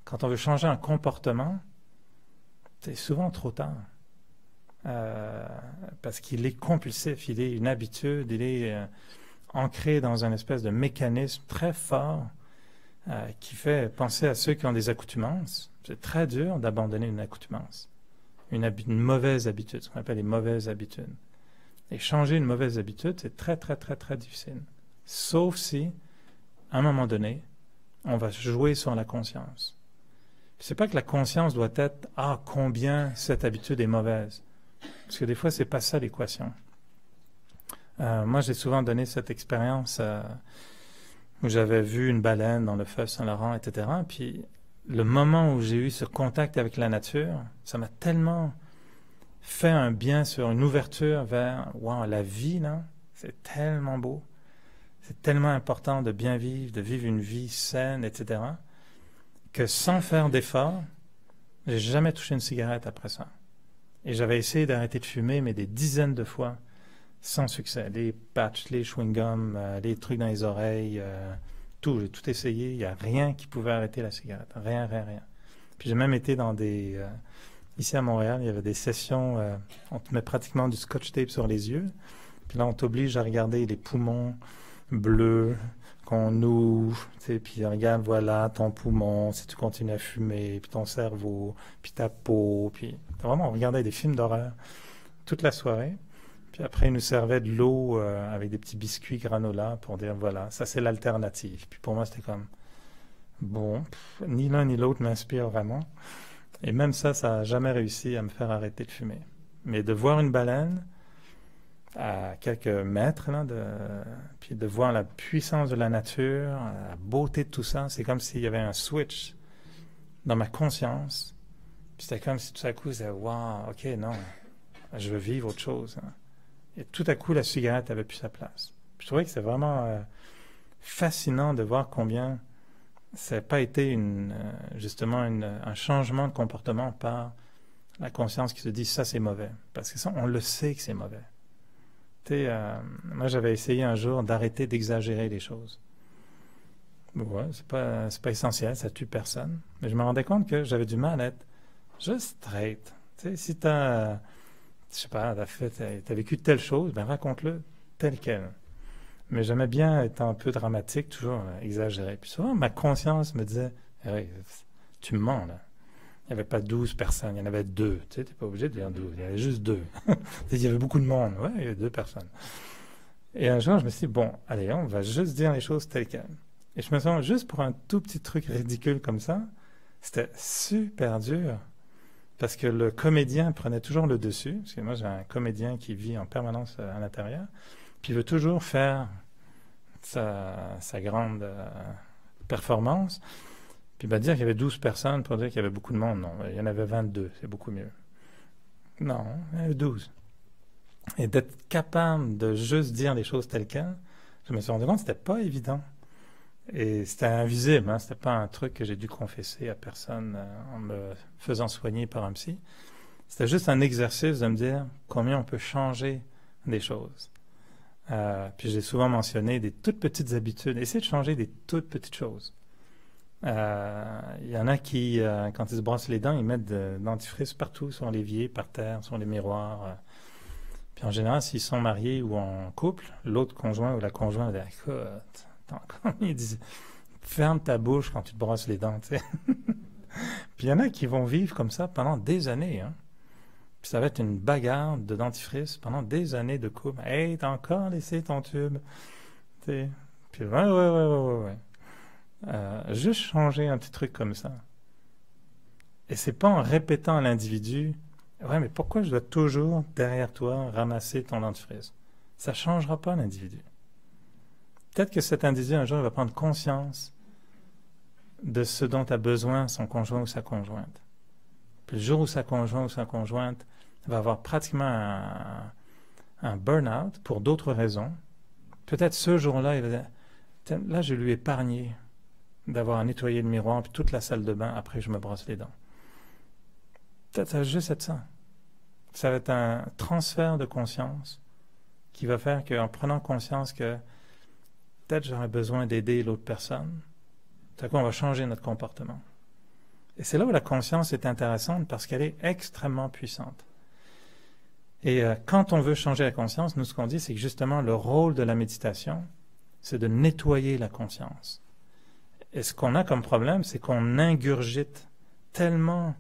Quand on veut changer un comportement, c'est souvent trop tard. Parce qu'il est compulsif, il est une habitude, il est ancré dans un espèce de mécanisme très fort qui fait penser à ceux qui ont des accoutumances. C'est très dur d'abandonner une accoutumance, une mauvaise habitude, ce qu'on appelle les mauvaises habitudes. Et changer une mauvaise habitude, c'est très, très, très, très difficile. Sauf si, à un moment donné, on va jouer sur la conscience. C'est pas que la conscience doit être « Ah, combien cette habitude est mauvaise ». Parce que des fois, c'est pas ça l'équation. Moi, j'ai souvent donné cette expérience où j'avais vu une baleine dans le fleuve Saint-Laurent, etc. Puis le moment où j'ai eu ce contact avec la nature, ça m'a tellement fait un bien sur une ouverture vers wow, la vie, là, c'est tellement beau. C'est tellement important de bien vivre, de vivre une vie saine, etc. que sans faire d'effort, j'ai jamais touché une cigarette après ça. Et j'avais essayé d'arrêter de fumer, mais des dizaines de fois, sans succès. Les patchs, les chewing-gums, les trucs dans les oreilles, tout. J'ai tout essayé. Il n'y a rien qui pouvait arrêter la cigarette. Rien. Puis j'ai même été dans des... ici à Montréal, il y avait des sessions, on te met pratiquement du scotch tape sur les yeux. Puis là, on t'oblige à regarder les poumons bleus qu'on ouvre. Puis regarde, voilà, ton poumon, si tu continues à fumer, puis ton cerveau, puis ta peau. Puis vraiment, on regardait des films d'horreur toute la soirée. Puis après, ils nous servaient de l'eau avec des petits biscuits granola pour dire, voilà, ça c'est l'alternative. Puis pour moi, c'était comme, bon, ni l'un ni l'autre m'inspire vraiment. Et même ça n'a jamais réussi à me faire arrêter de fumer. Mais de voir une baleine à quelques mètres, là, puis de voir la puissance de la nature, la beauté de tout ça, c'est comme s'il y avait un switch dans ma conscience. Puis c'était comme si tout à coup, c'était « Wow, ok, non, je veux vivre autre chose. Hein. » Et tout à coup, la cigarette avait plus sa place. Puis je trouvais que c'était vraiment fascinant de voir combien ça n'a pas été justement un changement de comportement par la conscience qui se dit « ça, c'est mauvais ». Parce que ça, on le sait que c'est mauvais. Moi, j'avais essayé un jour d'arrêter d'exagérer les choses. Ouais, c'est pas essentiel, ça tue personne. Mais je me rendais compte que j'avais du mal à être juste straight. Si je sais pas, t'as vécu telle chose, ben raconte-le tel quel. Mais j'aimais bien être un peu dramatique, toujours exagéré. Puis souvent, ma conscience me disait hey, « tu me mens, là. » Il n'y avait pas 12 personnes, il y en avait 2. Tu sais, t'es pas obligé de dire 12, il y avait juste 2. Il y avait beaucoup de monde, ouais, il y avait 2 personnes. Et un jour, je me suis dit, bon, allez, on va juste dire les choses telles quelles. Et je me sens, juste pour un tout petit truc ridicule comme ça, c'était super dur. Parce que le comédien prenait toujours le dessus. Parce que moi, j'ai un comédien qui vit en permanence à l'intérieur. Puis il veut toujours faire sa grande performance. Puis dire qu'il y avait 12 personnes pour dire qu'il y avait beaucoup de monde, non. Il y en avait 22, c'est beaucoup mieux. Non, il y en avait 12. Et d'être capable de juste dire les choses telles quelles, je me suis rendu compte que c'était pas évident. Et c'était invisible, hein, c'était pas un truc que j'ai dû confesser à personne en me faisant soigner par un psy. C'était juste un exercice de me dire combien on peut changer des choses. Puis j'ai souvent mentionné des toutes petites habitudes. Essayez de changer des toutes petites choses. Il y en a qui, quand ils se brossent les dents, ils mettent de dentifrice partout, sur l'évier, par terre, sur les miroirs. Puis en général, s'ils sont mariés ou en couple, l'autre conjoint ou la conjointe va dire « Écoute, comme ils disent, ferme ta bouche quand tu te brosses les dents. » tu sais. Puis il y en a qui vont vivre comme ça pendant des années. Hein. Puis ça va être une bagarre de dentifrice pendant des années de couple. « Hey, t'as encore laissé ton tube. » Tu sais. Puis ouais. Juste changer un petit truc comme ça. Et c'est pas en répétant à l'individu « Ouais, mais pourquoi je dois toujours, derrière toi, ramasser ton dentifrice? » Ça changera pas l'individu. Peut-être que cet individu, un jour, il va prendre conscience de ce dont a besoin son conjoint ou sa conjointe. Puis le jour où sa conjoint ou sa conjointe va avoir pratiquement un burn-out pour d'autres raisons, peut-être ce jour-là, il va dire « Là, je lui ai épargné d'avoir à nettoyer le miroir puis toute la salle de bain après je me brosse les dents. » Peut-être ça va juste être ça. Ça va être un transfert de conscience qui va faire qu'en prenant conscience que peut-être j'aurais besoin d'aider l'autre personne, tout à coup on va changer notre comportement. Et c'est là où la conscience est intéressante parce qu'elle est extrêmement puissante. Et quand on veut changer la conscience, nous ce qu'on dit c'est que justement le rôle de la méditation, c'est de nettoyer la conscience. Et ce qu'on a comme problème, c'est qu'on ingurgite tellement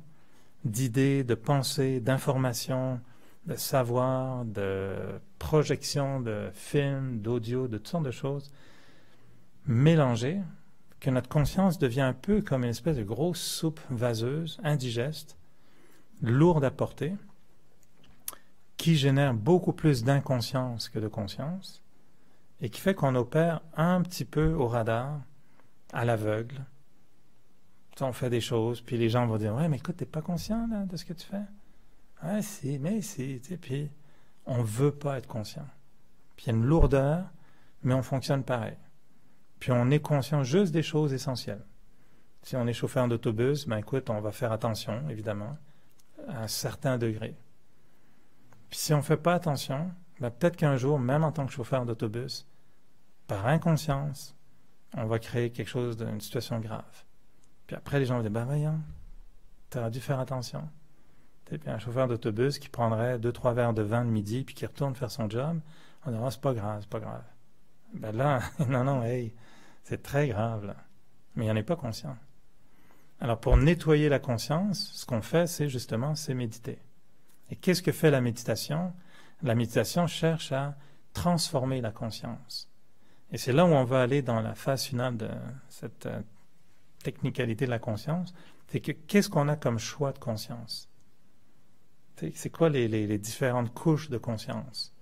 d'idées, de pensées, d'informations, de savoir, de projections, de films, d'audio, de toutes sortes de choses mélangées, que notre conscience devient un peu comme une espèce de grosse soupe vaseuse, indigeste, lourde à porter, qui génère beaucoup plus d'inconscience que de conscience, et qui fait qu'on opère un petit peu au radar, à l'aveugle. On fait des choses, puis les gens vont dire « Ouais, mais écoute, t'es pas conscient là, de ce que tu fais? » « Ouais, si, mais si. » tu sais, puis on veut pas être conscient. Puis il y a une lourdeur, mais on fonctionne pareil. Puis on est conscient juste des choses essentielles. Si on est chauffeur d'autobus, ben écoute, on va faire attention, évidemment, à un certain degré. Puis si on fait pas attention, ben peut-être qu'un jour, même en tant que chauffeur d'autobus, par inconscience, on va créer quelque chose d'une situation grave. Puis après, les gens vont dire, ben voyons, tu aurais dû faire attention. Et puis un chauffeur d'autobus qui prendrait 2-3 verres de vin le midi puis qui retourne faire son job, on dirait, c'est pas grave, c'est pas grave. Ben là, non, hey, c'est très grave, là. Mais il n'en est pas conscient. Alors pour nettoyer la conscience, ce qu'on fait, c'est justement, c'est méditer. Et qu'est-ce que fait la méditation? La méditation cherche à transformer la conscience. Et c'est là où on va aller dans la phase finale de cette technicalité de la conscience, Qu'est-ce qu'on a comme choix de conscience? C'est quoi les différentes couches de conscience?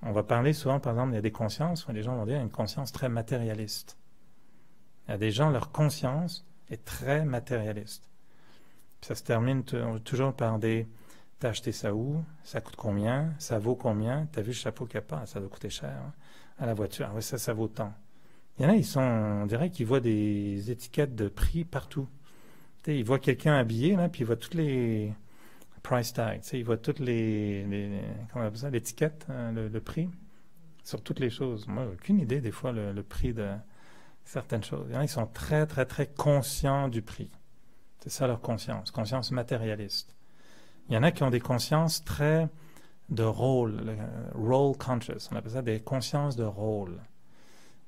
On va parler souvent, par exemple, il y a des consciences où les gens vont dire une conscience très matérialiste. Il y a des gens, leur conscience est très matérialiste. Puis ça se termine toujours par des « t'as acheté ça où? Ça coûte combien? Ça vaut combien? T'as vu le chapeau qu'il n'y a pas? Ça doit coûter cher. Hein? À la voiture, ah oui, ça vaut tant. » Il y en a, on dirait qu'ils voient des étiquettes de prix partout. Ils voient quelqu'un habillé, là, puis ils voient toutes les price tags, ils voient toutes comment on appelle ça, l'étiquette, le prix, sur toutes les choses. Moi, j'ai aucune idée, des fois, le prix de certaines choses. Il y en a, ils sont très, très, très conscients du prix. C'est ça leur conscience matérialiste. Il y en a qui ont des consciences très de rôle, role conscious, on appelle ça des consciences de rôle.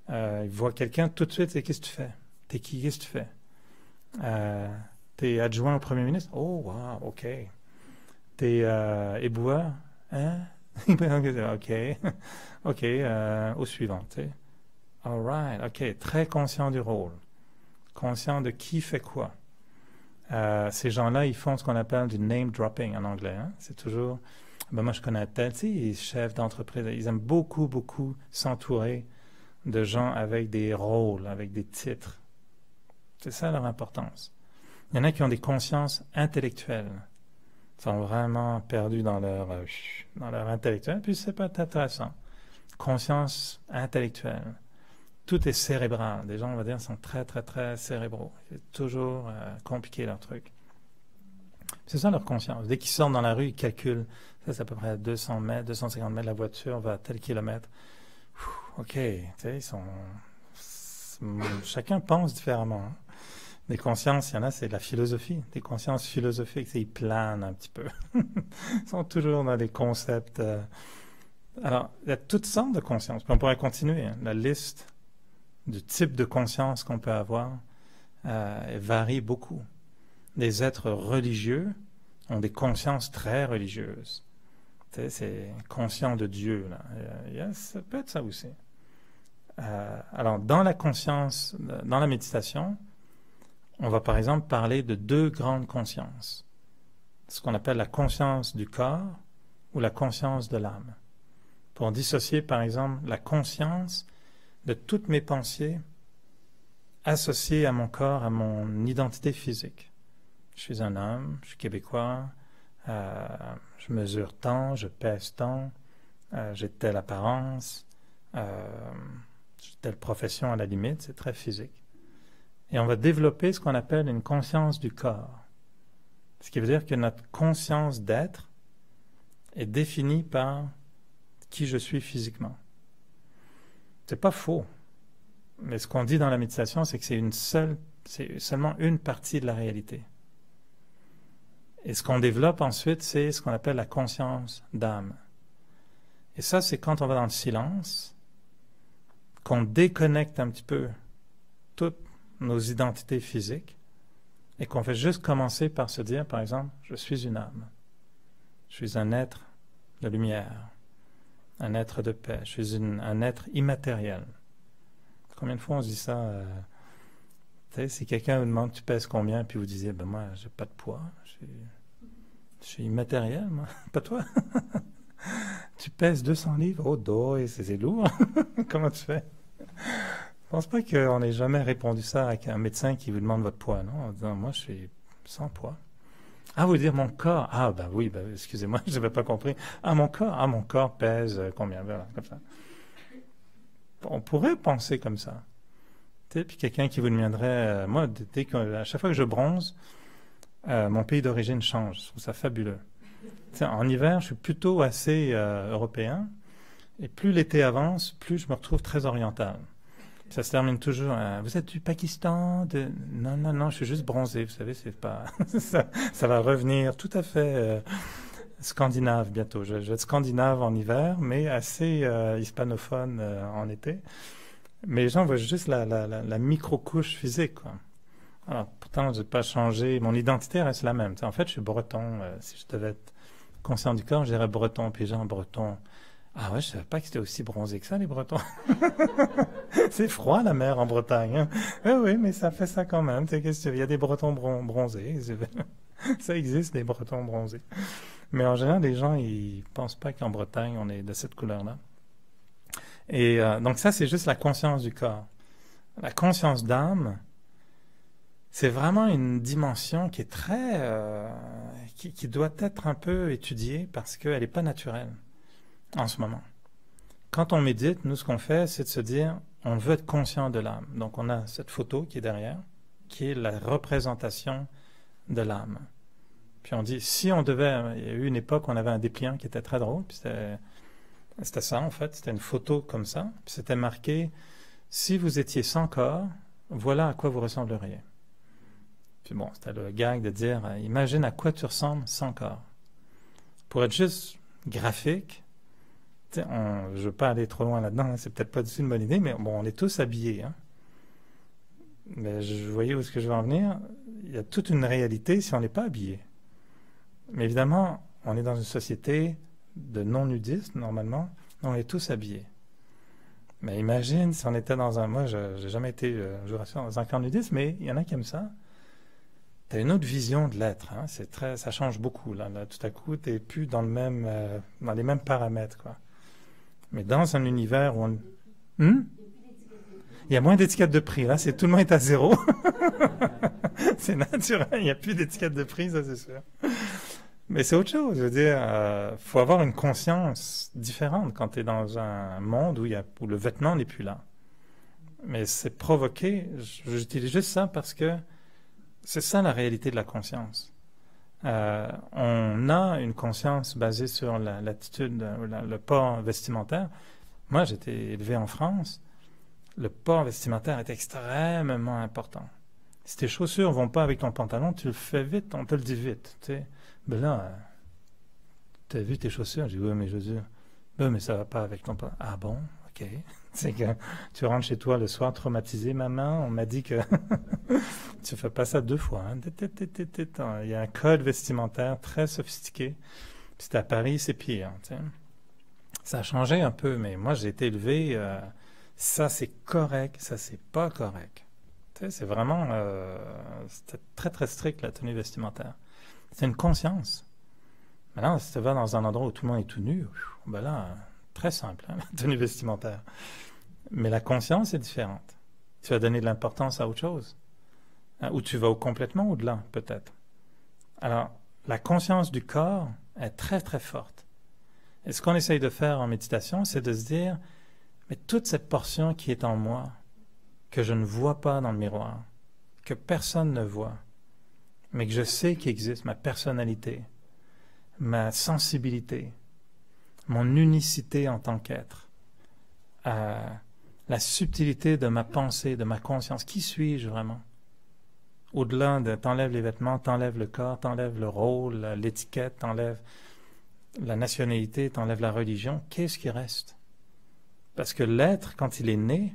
Ils voient quelqu'un tout de suite, c'est qu'est-ce que tu fais? T'es qui? Qu'est-ce que tu fais? T'es adjoint au premier ministre? Oh, wow, OK. T'es éboueur? Hein? OK. OK, au suivant, tu sais. All right, OK. Très conscient du rôle. Conscient de qui fait quoi. Ces gens-là, ils font ce qu'on appelle du name dropping en anglais. Hein? C'est toujours, ben moi je connais tel, tu sais, les chefs d'entreprise, ils aiment beaucoup, beaucoup s'entourer de gens avec des rôles, avec des titres. C'est ça leur importance. Il y en a qui ont des consciences intellectuelles. Ils sont vraiment perdus dans leur intellectuel, puis c'est pas intéressant. Conscience intellectuelle. Tout est cérébral. Des gens, on va dire, sont très, très, très cérébraux. C'est toujours compliqué leur truc. C'est ça leur conscience. Dès qu'ils sortent dans la rue, ils calculent. Ça, c'est à peu près 200 mètres, 250 mètres, la voiture va à tel kilomètre. OK, tu sais, chacun pense différemment. Hein. Des consciences, il y en a, c'est de la philosophie. Des consciences philosophiques, ils planent un petit peu. Ils sont toujours dans des concepts. Alors, il y a toutes sortes de consciences. Puis on pourrait continuer. Hein. La liste du type de conscience qu'on peut avoir varie beaucoup. Les êtres religieux ont des consciences très religieuses. Tu sais, c'est conscient de Dieu. Là. Ça peut être ça aussi. Alors, dans la conscience, dans la méditation, on va par exemple parler de deux grandes consciences. Ce qu'on appelle la conscience du corps ou la conscience de l'âme. Pour dissocier par exemple la conscience de toutes mes pensées associées à mon corps, à mon identité physique. Je suis un homme, je suis québécois, je mesure tant, je pèse tant, j'ai telle apparence, j'ai telle profession à la limite, c'est très physique. Et on va développer ce qu'on appelle une conscience du corps. Ce qui veut dire que notre conscience d'être est définie par qui je suis physiquement. C'est pas faux. Mais ce qu'on dit dans la méditation, c'est que c'est seulement une partie de la réalité. Et ce qu'on développe ensuite, c'est ce qu'on appelle la conscience d'âme. Et ça, c'est quand on va dans le silence, qu'on déconnecte un petit peu toutes nos identités physiques et qu'on fait juste commencer par se dire, par exemple, je suis une âme. Je suis un être de lumière, un être de paix. Je suis un être immatériel. Combien de fois on se dit ça si quelqu'un vous demande tu pèses combien, puis vous disiez ben moi j'ai pas de poids, je suis immatériel, moi, pas toi. Tu pèses 200 livres, oh doy, c'est lourd. Comment tu fais? Je pense pas qu'on ait jamais répondu ça avec un médecin qui vous demande votre poids, non? En disant moi je suis sans poids. Ah, vous dire mon corps? Ah ben oui, excusez-moi, je n'avais pas compris. Ah mon corps pèse combien? Voilà, comme ça. On pourrait penser comme ça. Puis quelqu'un qui vous demanderait, moi, à chaque fois que je bronze, mon pays d'origine change. Je trouve ça fabuleux. En hiver, je suis plutôt assez européen, et plus l'été avance, plus je me retrouve très oriental. Ça se termine toujours. Vous êtes du Pakistan? Non, je suis juste bronzé. Vous savez, c'est pas. ça va revenir tout à fait scandinave bientôt. Je vais être scandinave en hiver, mais assez hispanophone en été. Mais les gens voient juste la micro-couche physique, quoi. Alors, pourtant, je n'ai pas changé. Mon identité reste la même. En fait, je suis breton. Si je devais être conscient du corps, je dirais breton, puis gens breton Ah ouais, je savais pas que c'était aussi bronzé que ça, les Bretons. C'est froid, la mer, en Bretagne. Hein. Oui, mais ça fait ça quand même. Il y a des Bretons bronzés. Ça existe, des Bretons bronzés. Mais en général, les gens, ils pensent pas qu'en Bretagne, on est de cette couleur-là. Et donc ça, c'est juste la conscience du corps. La conscience d'âme, c'est vraiment une dimension qui est qui doit être un peu étudiée parce qu'elle n'est pas naturelle en ce moment. Quand on médite, nous, ce qu'on fait, c'est de se dire, on veut être conscient de l'âme. Donc, on a cette photo qui est derrière, qui est la représentation de l'âme. Puis on dit, si on devait, il y a eu une époque où on avait un dépliant qui était très drôle, puis c'était ça, en fait, c'était une photo comme ça, puis c'était marqué, si vous étiez sans corps, voilà à quoi vous ressembleriez. Puis bon, c'était le gag de dire, imagine à quoi tu ressembles sans corps. Pour être juste graphique, je ne veux pas aller trop loin là-dedans, hein, c'est peut-être pas du tout une bonne idée, mais bon, on est tous habillés. Hein. Mais vous voyez où est-ce que je veux en venir? Il y a toute une réalité si on n'est pas habillé. Mais évidemment, on est dans une société de non-nudistes, normalement, on est tous habillés. Mais imagine si on était dans un... Moi, je n'ai jamais été, je rassure, dans un camp nudiste, mais il y en a qui aiment ça. Tu as une autre vision de l'être. Hein, ça change beaucoup. Là, tout à coup, tu n'es plus dans les mêmes paramètres, quoi. Mais dans un univers où on... Il y a moins d'étiquettes de prix. Là, tout le monde est à zéro. C'est naturel. Il n'y a plus d'étiquettes de prix, ça c'est sûr. Mais c'est autre chose. Je veux dire, faut avoir une conscience différente quand tu es dans un monde où le vêtement n'est plus là. Mais c'est provoqué. J'utilise juste ça parce que c'est ça la réalité de la conscience. On a une conscience basée sur l'attitude, le port vestimentaire. Moi, j'étais élevé en France. Le port vestimentaire est extrêmement important. Si tes chaussures vont pas avec ton pantalon, tu le fais vite, on te le dit vite. Tu sais. Ben là, tu as vu tes chaussures? J'ai dit, oui, mais je dis, ben, mais ça va pas avec ton pantalon. Ah bon? OK. C'est que tu rentres chez toi le soir traumatisé, maman, on m'a dit que tu fais pas ça 2 fois. Hein. Il y a un code vestimentaire très sophistiqué. Puis c'est à Paris, c'est pire. Tu sais. Ça a changé un peu, mais moi j'ai été élevé, ça c'est correct, ça c'est pas correct. Tu sais, c'est vraiment, c'était très très strict la tenue vestimentaire. C'est une conscience. Maintenant, si tu vas dans un endroit où tout le monde est tout nu, ben là, très simple, hein, la tenue vestimentaire. Mais la conscience est différente. Tu vas donner de l'importance à autre chose. Hein, ou tu vas complètement au-delà, peut-être. Alors, la conscience du corps est très, très forte. Et ce qu'on essaye de faire en méditation, c'est de se dire, mais toute cette portion qui est en moi, que je ne vois pas dans le miroir, que personne ne voit, mais que je sais qu'il existe, ma personnalité, ma sensibilité, mon unicité en tant qu'être, la subtilité de ma pensée, de ma conscience. Qui suis-je vraiment? Au-delà de t'enlèves les vêtements, t'enlèves le corps, t'enlèves le rôle, l'étiquette, t'enlèves la nationalité, t'enlèves la religion, qu'est-ce qui reste? Parce que l'être, quand il est né,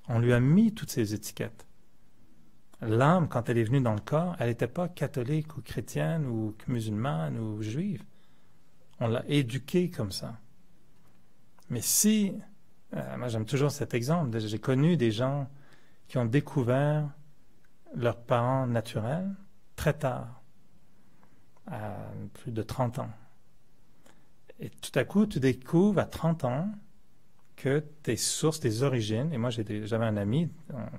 on lui a mis toutes ces étiquettes. L'âme, quand elle est venue dans le corps, elle n'était pas catholique ou chrétienne ou musulmane ou juive. On l'a éduquée comme ça. Mais si, moi j'aime toujours cet exemple, j'ai connu des gens qui ont découvert leurs parents naturels très tard, à plus de 30 ans. Et tout à coup, tu découvres à 30 ans que tes sources, tes origines, et moi j'avais un ami,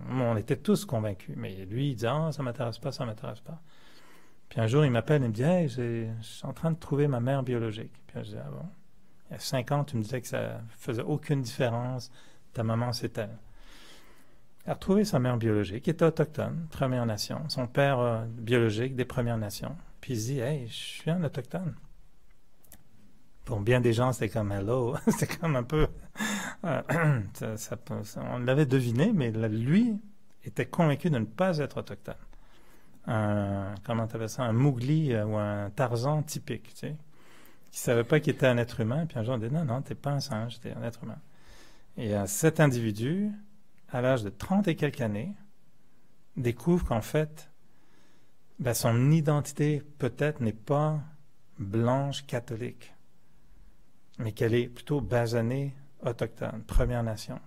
on était tous convaincus, mais lui il dit « Ah, ça m'intéresse pas, ça m'intéresse pas ». Puis un jour il m'appelle et me dit « Hey, je suis en train de trouver ma mère biologique ». Puis je dis « Ah bon, il y a 5 ans tu me disais que ça faisait aucune différence, ta maman c'est elle ». Il a retrouvé sa mère biologique, qui était autochtone, Première Nation, son père biologique des Premières Nations. Puis il se dit « Hey, je suis un autochtone ». Pour bien des gens, c'était comme « Hello », c'était comme un peu... on l'avait deviné, mais lui était convaincu de ne pas être autochtone. Comment tu appelles ça? Un Mowgli ou un Tarzan typique, tu sais, qui ne savait pas qu'il était un être humain. Puis un jour, on dit « Non, t'es pas un singe, t'es un être humain ». Et cet individu, à l'âge de 30 et quelques années, découvre qu'en fait, son identité peut-être n'est pas blanche catholique. mais qu'elle est plutôt basanée autochtone, Première Nation.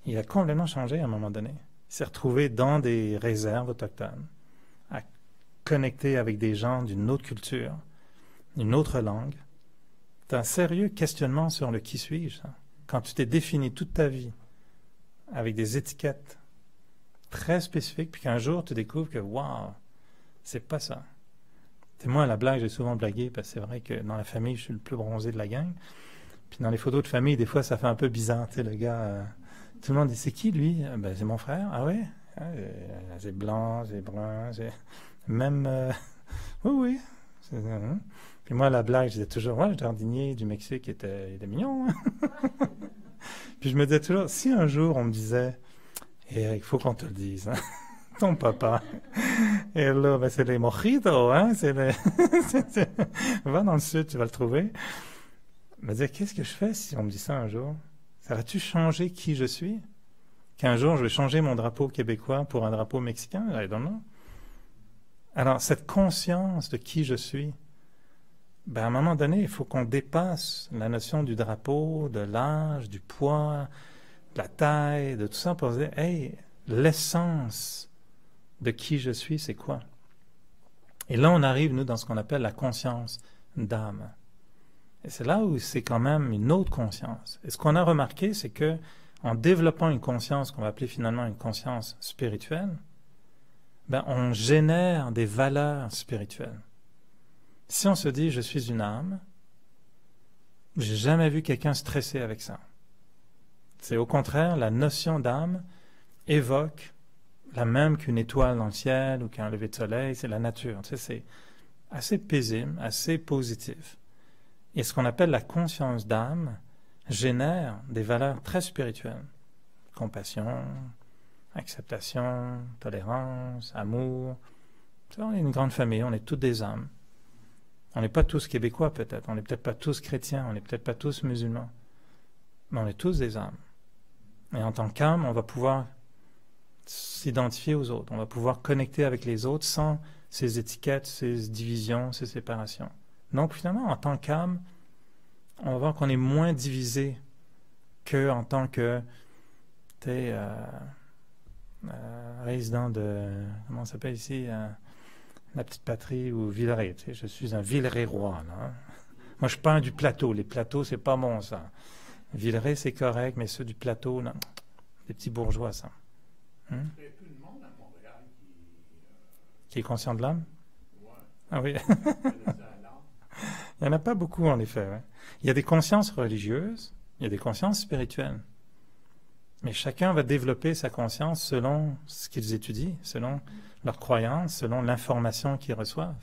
Il a complètement changé à un moment donné. Il s'est retrouvé dans des réserves autochtones, à connecter avec des gens d'une autre culture, d'une autre langue. C'est un sérieux questionnement sur le qui suis-je, ça. Quand tu t'es défini toute ta vie avec des étiquettes très spécifiques, puis qu'un jour tu découvres que waouh, c'est pas ça. C'est moi, la blague, j'ai souvent blagué, parce que c'est vrai que dans la famille, je suis le plus bronzé de la gang. Puis dans les photos de famille, des fois, ça fait un peu bizarre, tu sais, le gars, tout le monde dit, c'est qui lui? Ben, c'est mon frère. Ah ouais? C'est blanc, c'est brun, c'est... Même... oui, oui. Puis moi, la blague, je disais toujours, ouais, le jardinier du Mexique il était mignon. Hein? Puis je me disais toujours, si un jour on me disait, Eric, il faut qu'on te le dise, hein? Ton papa. Et là, ben, c'est les mojitos, hein? Va dans le sud, tu vas le trouver. Je me disais, qu'est-ce que je fais si on me dit ça un jour? Ça va-tu changer qui je suis? Qu'un jour, je vais changer mon drapeau québécois pour un drapeau mexicain? I don't know. Alors, cette conscience de qui je suis, ben, à un moment donné, il faut qu'on dépasse la notion du drapeau, de l'âge, du poids, de la taille, de tout ça, pour se dire, hey, l'essence de qui je suis, c'est quoi? Et là, on arrive, nous, dans ce qu'on appelle la conscience d'âme. Et c'est là où c'est quand même une autre conscience. Et ce qu'on a remarqué, c'est que en développant une conscience qu'on va appeler finalement une conscience spirituelle, ben, on génère des valeurs spirituelles. Si on se dit « je suis une âme », j'ai jamais vu quelqu'un stresser avec ça. C'est au contraire, la notion d'âme évoque la même qu'une étoile dans le ciel ou qu'un lever de soleil, c'est la nature. Tu sais, c'est assez paisible, assez positif. Et ce qu'on appelle la conscience d'âme génère des valeurs très spirituelles. Compassion, acceptation, tolérance, amour. Tu sais, on est une grande famille, on est toutes des âmes. On n'est pas tous québécois peut-être, on n'est peut-être pas tous chrétiens, on n'est peut-être pas tous musulmans, mais on est tous des âmes. Et en tant qu'âme, on va pouvoir s'identifier aux autres, on va pouvoir connecter avec les autres sans ces étiquettes, ces divisions, ces séparations. Donc finalement, en tant qu'âme, on va voir qu'on est moins divisé qu'en tant que résident de, comment ça s'appelle ici, la petite patrie ou Villeray. Tu sais, je suis un Villeray-roi. Là, hein. Moi, je peins du plateau. Les plateaux, c'est pas bon, ça. Villeray, c'est correct, mais ceux du plateau, là, des petits bourgeois, ça. Il y a plus de monde à Montréal qui est conscient de l'âme? Ouais. Ah oui. Il n'y en a pas beaucoup, en effet. Ouais. Il y a des consciences religieuses, il y a des consciences spirituelles. Mais chacun va développer sa conscience selon ce qu'ils étudient, selon leurs croyances, selon l'information qu'ils reçoivent.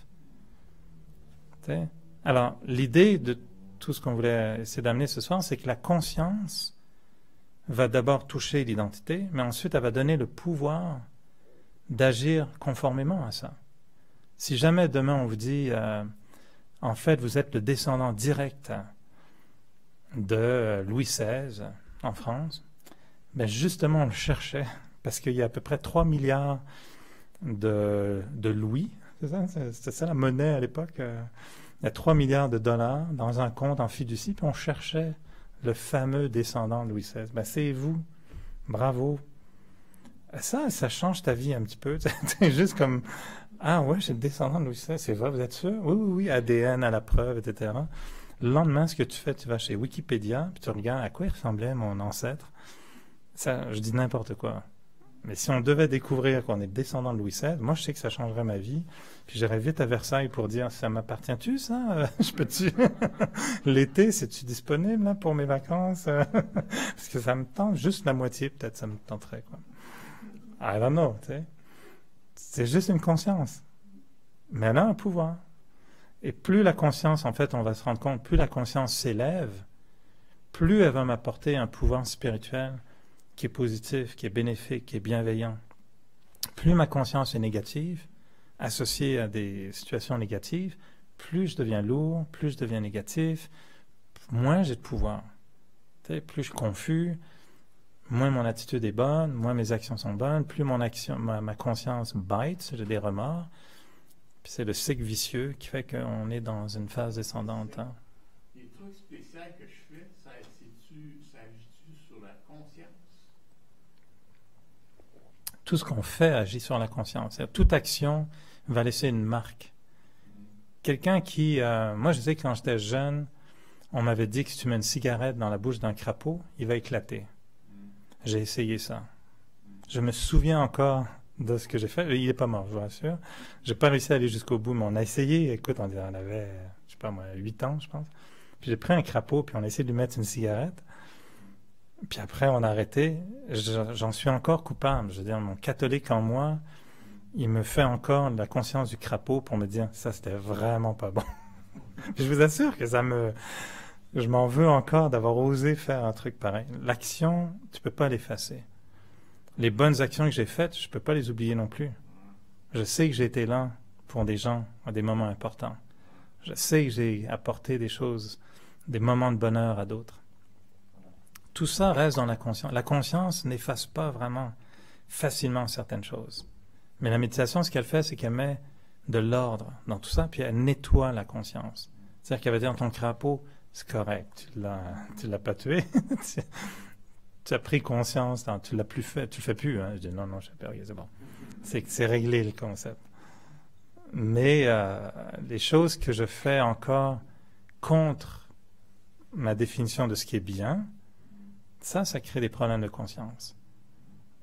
T'sais? Alors, l'idée de tout ce qu'on voulait essayer d'amener ce soir, c'est que la conscience va d'abord toucher l'identité, mais ensuite elle va donner le pouvoir d'agir conformément à ça. Si jamais demain on vous dit, en fait, vous êtes le descendant direct de Louis XVI en France, ben justement on le cherchait, parce qu'il y a à peu près 3 milliards de louis, c'est ça? C'était ça la monnaie à l'époque. Il y a 3 milliards de dollars dans un compte en fiducie, puis on cherchait le fameux descendant de Louis XVI. Ben c'est vous, bravo. Ça change ta vie un petit peu. C'est juste comme, ah ouais, j'ai le descendant de Louis XVI, c'est vrai, vous êtes sûr? Oui, oui, oui, ADN à la preuve, etc. Le lendemain, ce que tu fais, tu vas chez Wikipédia, puis tu regardes à quoi il ressemblait mon ancêtre. Ça, je dis n'importe quoi. Mais si on devait découvrir qu'on est descendant de Louis XVI, moi je sais que ça changerait ma vie. Puis j'irais vite à Versailles pour dire, ça m'appartient-tu ça? Je peux-tu? L'été, c'est-tu disponible là, pour mes vacances? Parce que ça me tente juste la moitié, peut-être ça me tenterait, quoi. I don't know, tu sais. C'est juste une conscience. Mais elle a un pouvoir. Et plus la conscience, en fait, on va se rendre compte, plus la conscience s'élève, plus elle va m'apporter un pouvoir spirituel qui est positif, qui est bénéfique, qui est bienveillant. Plus ma conscience est négative, associée à des situations négatives, plus je deviens lourd, plus je deviens négatif, moins j'ai de pouvoir. Tu sais, plus je suis confus, moins mon attitude est bonne, moins mes actions sont bonnes, plus ma conscience bite, j'ai des remords. Puis c'est le cycle vicieux qui fait qu'on est dans une phase descendante. Hein. Des trucs spéciaux travail que je fais, ça agit-tu sur la conscience? Tout ce qu'on fait agit sur la conscience. C'est-à-dire, toute action va laisser une marque. Quelqu'un qui... moi, je sais que quand j'étais jeune, on m'avait dit que si tu mets une cigarette dans la bouche d'un crapaud, il va éclater. J'ai essayé ça. Je me souviens encore de ce que j'ai fait. Il n'est pas mort, je vous rassure. Je n'ai pas réussi à aller jusqu'au bout, mais on a essayé. Écoute, on avait, je sais pas moi, 8 ans, je pense. Puis j'ai pris un crapaud, puis on a essayé de lui mettre une cigarette. Puis après, on a arrêté. J'en suis encore coupable. Je veux dire, mon catholique en moi, il me fait encore la conscience du crapaud pour me dire, ça, c'était vraiment pas bon. Puis je vous assure que je m'en veux encore d'avoir osé faire un truc pareil. L'action, tu peux pas l'effacer. Les bonnes actions que j'ai faites, je peux pas les oublier non plus. Je sais que j'ai été là pour des gens à des moments importants. Je sais que j'ai apporté des choses, des moments de bonheur à d'autres. Tout ça reste dans la conscience. La conscience n'efface pas vraiment facilement certaines choses. Mais la méditation, ce qu'elle fait, c'est qu'elle met de l'ordre dans tout ça, puis elle nettoie la conscience. C'est-à-dire qu'elle va dire, ton crapaud, c'est correct, tu l'as pas tué, tu as pris conscience, tu l'as plus fait, tu le fais plus. Hein. Je dis, non, je sais pas, c'est bon. C'est réglé le concept. Mais les choses que je fais encore contre ma définition de ce qui est bien, ça crée des problèmes de conscience.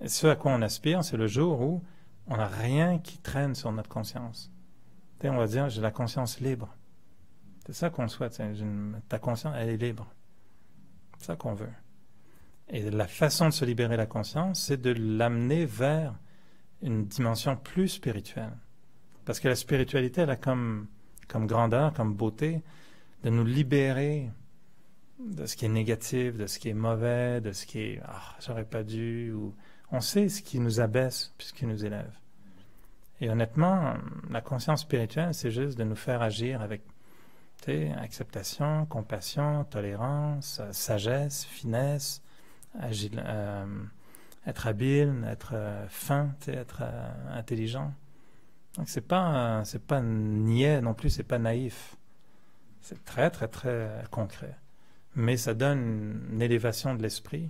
Et ce à quoi on aspire, c'est le jour où on n'a rien qui traîne sur notre conscience. On va dire, j'ai la conscience libre. C'est ça qu'on souhaite. Ta conscience, elle est libre. C'est ça qu'on veut. Et la façon de se libérer la conscience, c'est de l'amener vers une dimension plus spirituelle. Parce que la spiritualité, elle a comme grandeur, comme beauté, de nous libérer de ce qui est négatif, de ce qui est mauvais, de ce qui est « j'aurais pas dû », ou on sait ce qui nous abaisse puis ce qui nous élève. Et honnêtement, la conscience spirituelle, c'est juste de nous faire agir avec acceptation, compassion, tolérance, sagesse, finesse, être habile, être fin, être intelligent. Donc c'est pas niais non plus, c'est pas naïf. C'est très très très concret. Mais ça donne une élévation de l'esprit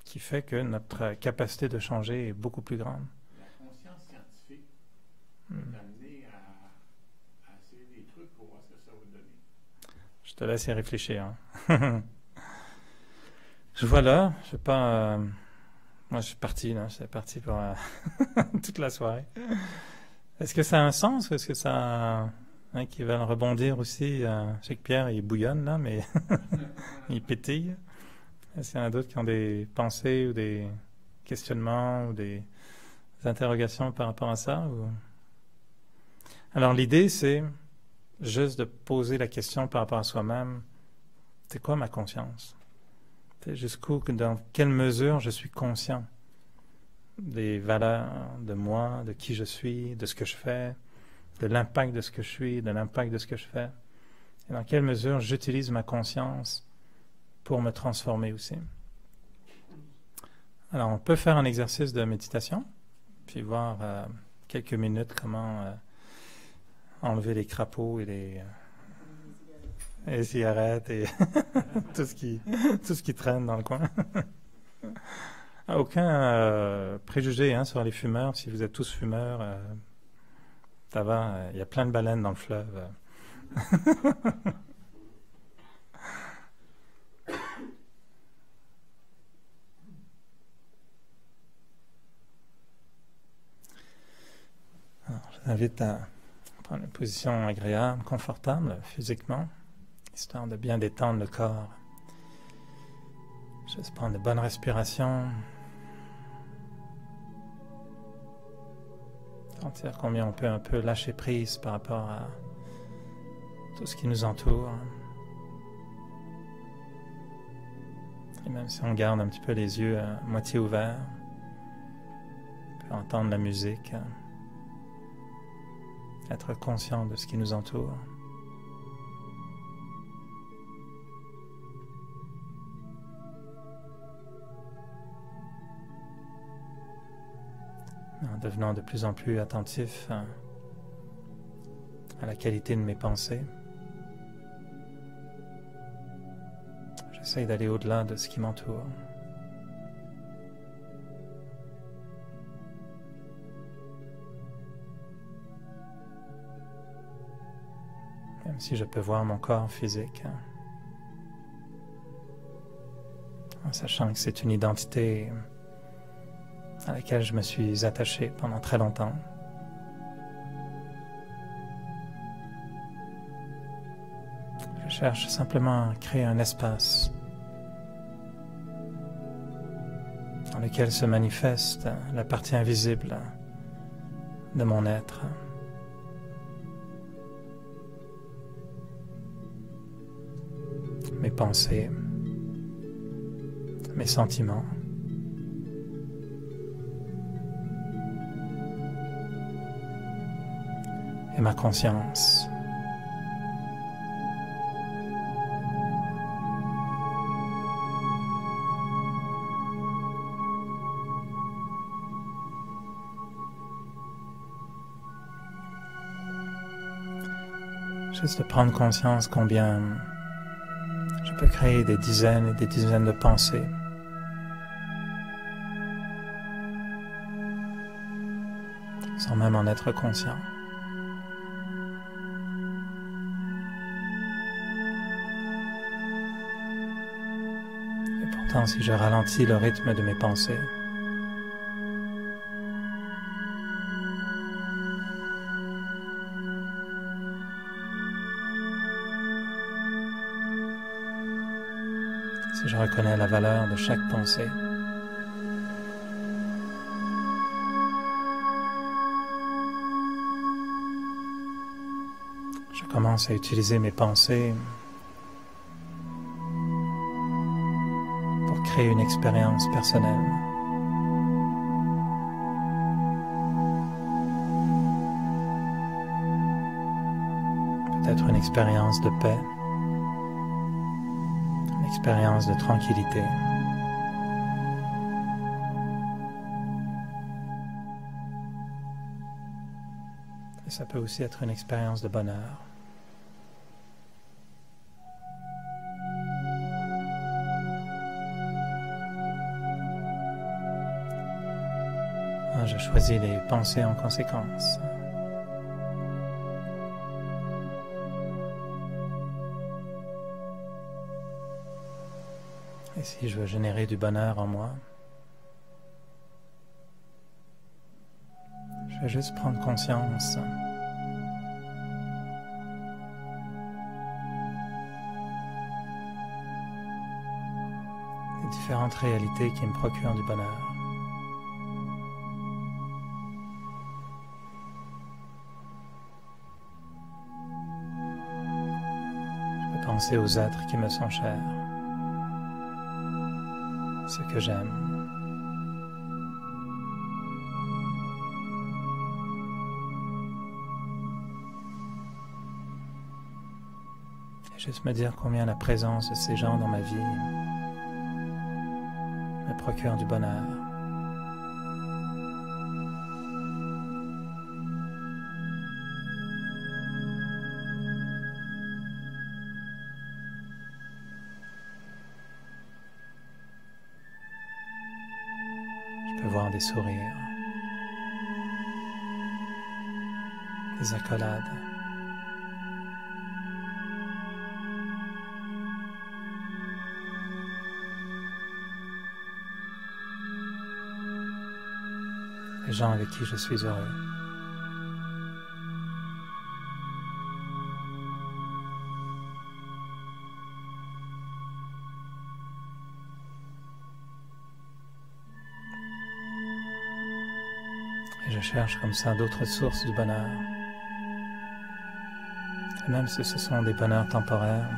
qui fait que notre capacité de changer est beaucoup plus grande. La conscience scientifique peut amener à essayer des trucs pour voir ce que ça va donner. Je te laisse y réfléchir. Hein. Je vois l'heure. Je sais pas. Moi, je suis parti. Là. Je suis parti pour toute la soirée. Est-ce que ça a un sens ou est-ce que ça qui veulent rebondir aussi? Je sais que Pierre, il bouillonne là, mais il pétille. Est-ce qu'il y en a d'autres qui ont des pensées ou des questionnements ou des interrogations par rapport à ça? Alors, l'idée, c'est juste de poser la question par rapport à soi-même. C'est quoi ma conscience? Dans quelle mesure je suis conscient des valeurs de moi, de qui je suis, de ce que je fais, de l'impact de ce que je suis, de l'impact de ce que je fais. Et dans quelle mesure j'utilise ma conscience pour me transformer aussi. Alors, on peut faire un exercice de méditation, puis voir quelques minutes comment enlever les crapauds et les cigarettes et tout ce qui traîne dans le coin. Aucun préjugé sur les fumeurs. Si vous êtes tous fumeurs, ça va. Il y a plein de baleines dans le fleuve. Alors, je vous invite à prendre une position agréable, confortable physiquement, histoire de bien détendre le corps. Juste prendre de bonnes respirations. Sentir combien on peut un peu lâcher prise par rapport à tout ce qui nous entoure. Et même si on garde un petit peu les yeux à moitié ouverts, on peut entendre la musique, être conscient de ce qui nous entoure. En devenant de plus en plus attentif à la qualité de mes pensées. J'essaie d'aller au-delà de ce qui m'entoure. Même si je peux voir mon corps physique, en sachant que c'est une identité à laquelle je me suis attaché pendant très longtemps. Je cherche simplement à créer un espace dans lequel se manifeste la partie invisible de mon être. Mes pensées, mes sentiments, et ma conscience. Juste de prendre conscience combien je peux créer des dizaines et des dizaines de pensées. Sans même en être conscient. Et pourtant, si je ralentis le rythme de mes pensées, si je reconnais la valeur de chaque pensée, je commence à utiliser mes pensées pour créer une expérience personnelle. Peut-être une expérience de paix, une expérience de tranquillité. Et ça peut aussi être une expérience de bonheur. Je choisis les pensées en conséquence. Et si je veux générer du bonheur en moi, je vais juste prendre conscience des différentes réalités qui me procurent du bonheur. Penser aux êtres qui me sont chers, ceux que j'aime. Et juste me dire combien la présence de ces gens dans ma vie me procure du bonheur. Voir des sourires, des accolades, les gens avec qui je suis heureux. Et je cherche comme ça d'autres sources du bonheur. Et même si ce sont des bonheurs temporaires,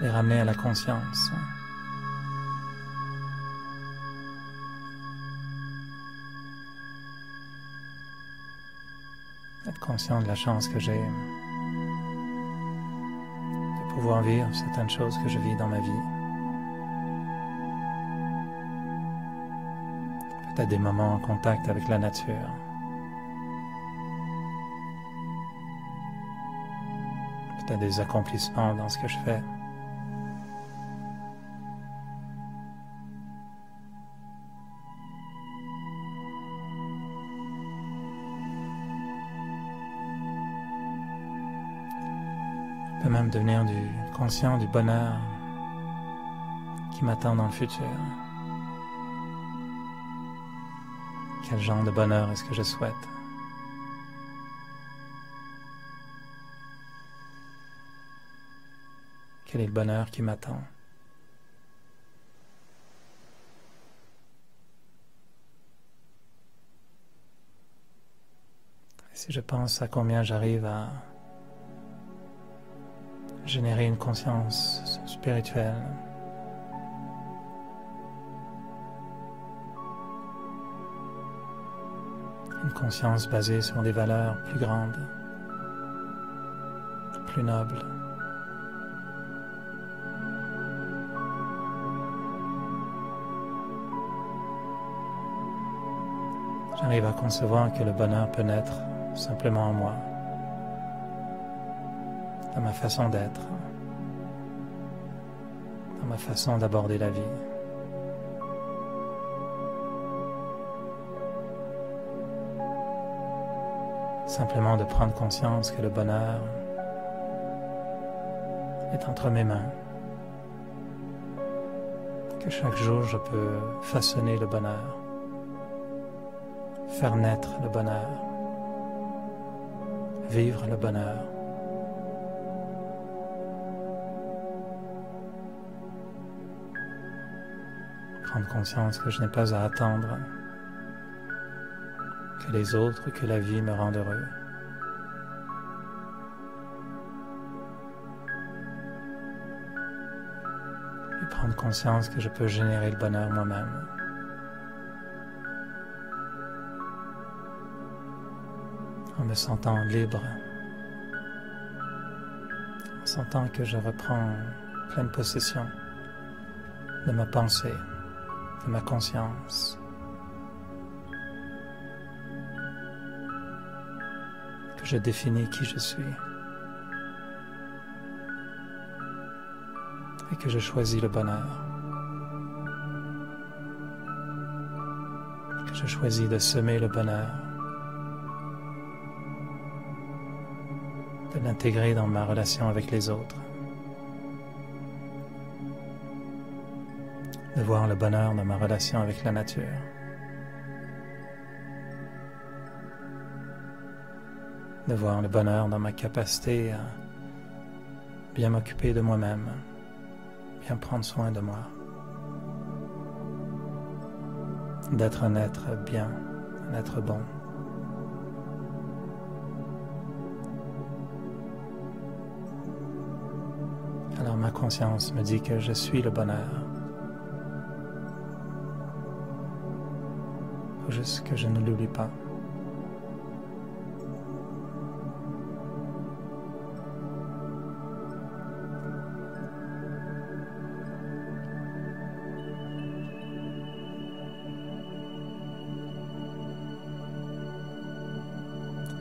les ramener à la conscience. Être conscient de la chance que j'ai de pouvoir vivre certaines choses que je vis dans ma vie. Peut-être des moments en contact avec la nature. des accomplissements dans ce que je fais. Je peux même devenir conscient du bonheur qui m'attend dans le futur. Quel genre de bonheur est-ce que je souhaite? Quel est le bonheur qui m'attend? Et si je pense à combien j'arrive à générer une conscience spirituelle, une conscience basée sur des valeurs plus grandes, plus nobles. J'arrive à concevoir que le bonheur peut naître simplement en moi, dans ma façon d'être, dans ma façon d'aborder la vie. Simplement de prendre conscience que le bonheur est entre mes mains, que chaque jour je peux façonner le bonheur, faire naître le bonheur, vivre le bonheur. Prendre conscience que je n'ai pas à attendre que les autres, que la vie me rende heureux. Et prendre conscience que je peux générer le bonheur moi-même. En me sentant libre, en sentant que je reprends pleine possession de ma pensée, de ma conscience, que je définis qui je suis et que je choisis le bonheur, que je choisis de semer le bonheur, de l'intégrer dans ma relation avec les autres, de voir le bonheur dans ma relation avec la nature. De voir le bonheur dans ma capacité à bien m'occuper de moi-même, bien prendre soin de moi, d'être un être bien, un être bon. Alors ma conscience me dit que je suis le bonheur. Faut juste que je ne l'oublie pas.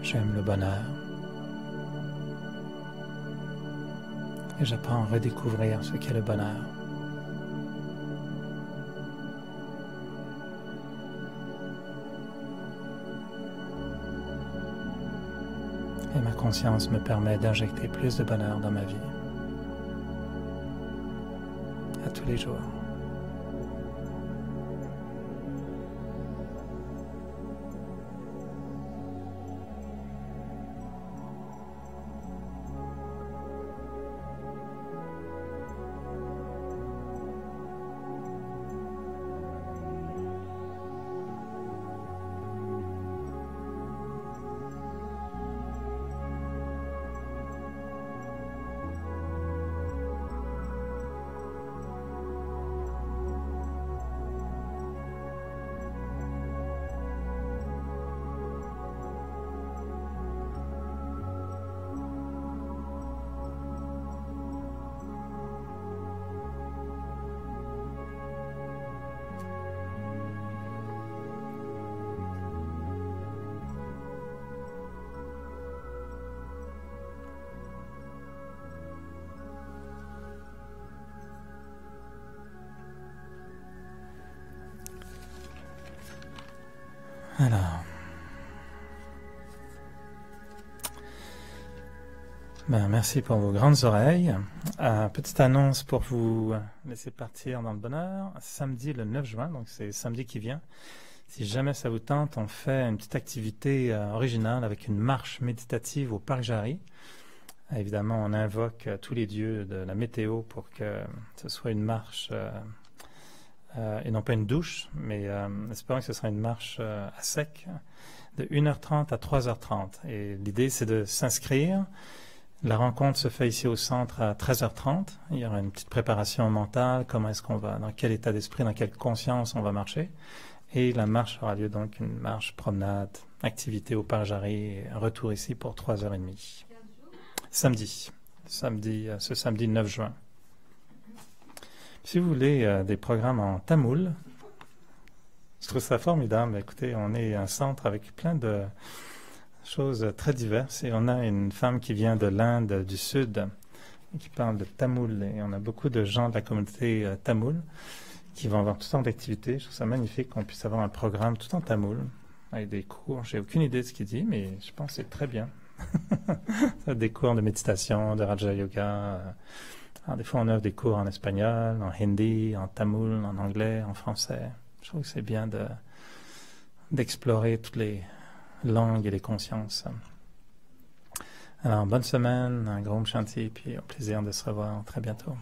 J'aime le bonheur et j'apprends à redécouvrir ce qu'est le bonheur. Et ma conscience me permet d'injecter plus de bonheur dans ma vie, à tous les jours. Alors, merci pour vos grandes oreilles. Petite annonce pour vous laisser partir dans le bonheur. Samedi le 9 juin, donc c'est samedi qui vient. Si jamais ça vous tente, on fait une petite activité originale avec une marche méditative au Parc Jarry. Évidemment, on invoque tous les dieux de la météo pour que ce soit une marche et non pas une douche, mais espérons que ce sera une marche à sec de 1h30 à 3h30. Et l'idée, c'est de s'inscrire. La rencontre se fait ici au centre à 13h30. Il y aura une petite préparation mentale, comment est-ce qu'on va, dans quel état d'esprit, dans quelle conscience on va marcher. Et la marche aura lieu donc une marche, promenade, activité au Parc Jarry et retour ici pour 3h30. Samedi, ce samedi 9 juin. Si vous voulez des programmes en tamoul, je trouve ça formidable. Écoutez, on est un centre avec plein de choses très diverses et on a une femme qui vient de l'Inde du Sud qui parle de tamoul et on a beaucoup de gens de la communauté tamoul qui vont avoir tout temps d'activités. Je trouve ça magnifique qu'on puisse avoir un programme tout en tamoul avec des cours. J'ai aucune idée de ce qu'il dit, mais je pense que c'est très bien. Des cours de méditation, de Raja Yoga. Alors, des fois, on offre des cours en espagnol, en hindi, en tamoul, en anglais, en français. Je trouve que c'est bien d'explorer toutes les langues et les consciences. Alors, bonne semaine, un gros chantier, puis au plaisir de se revoir très bientôt.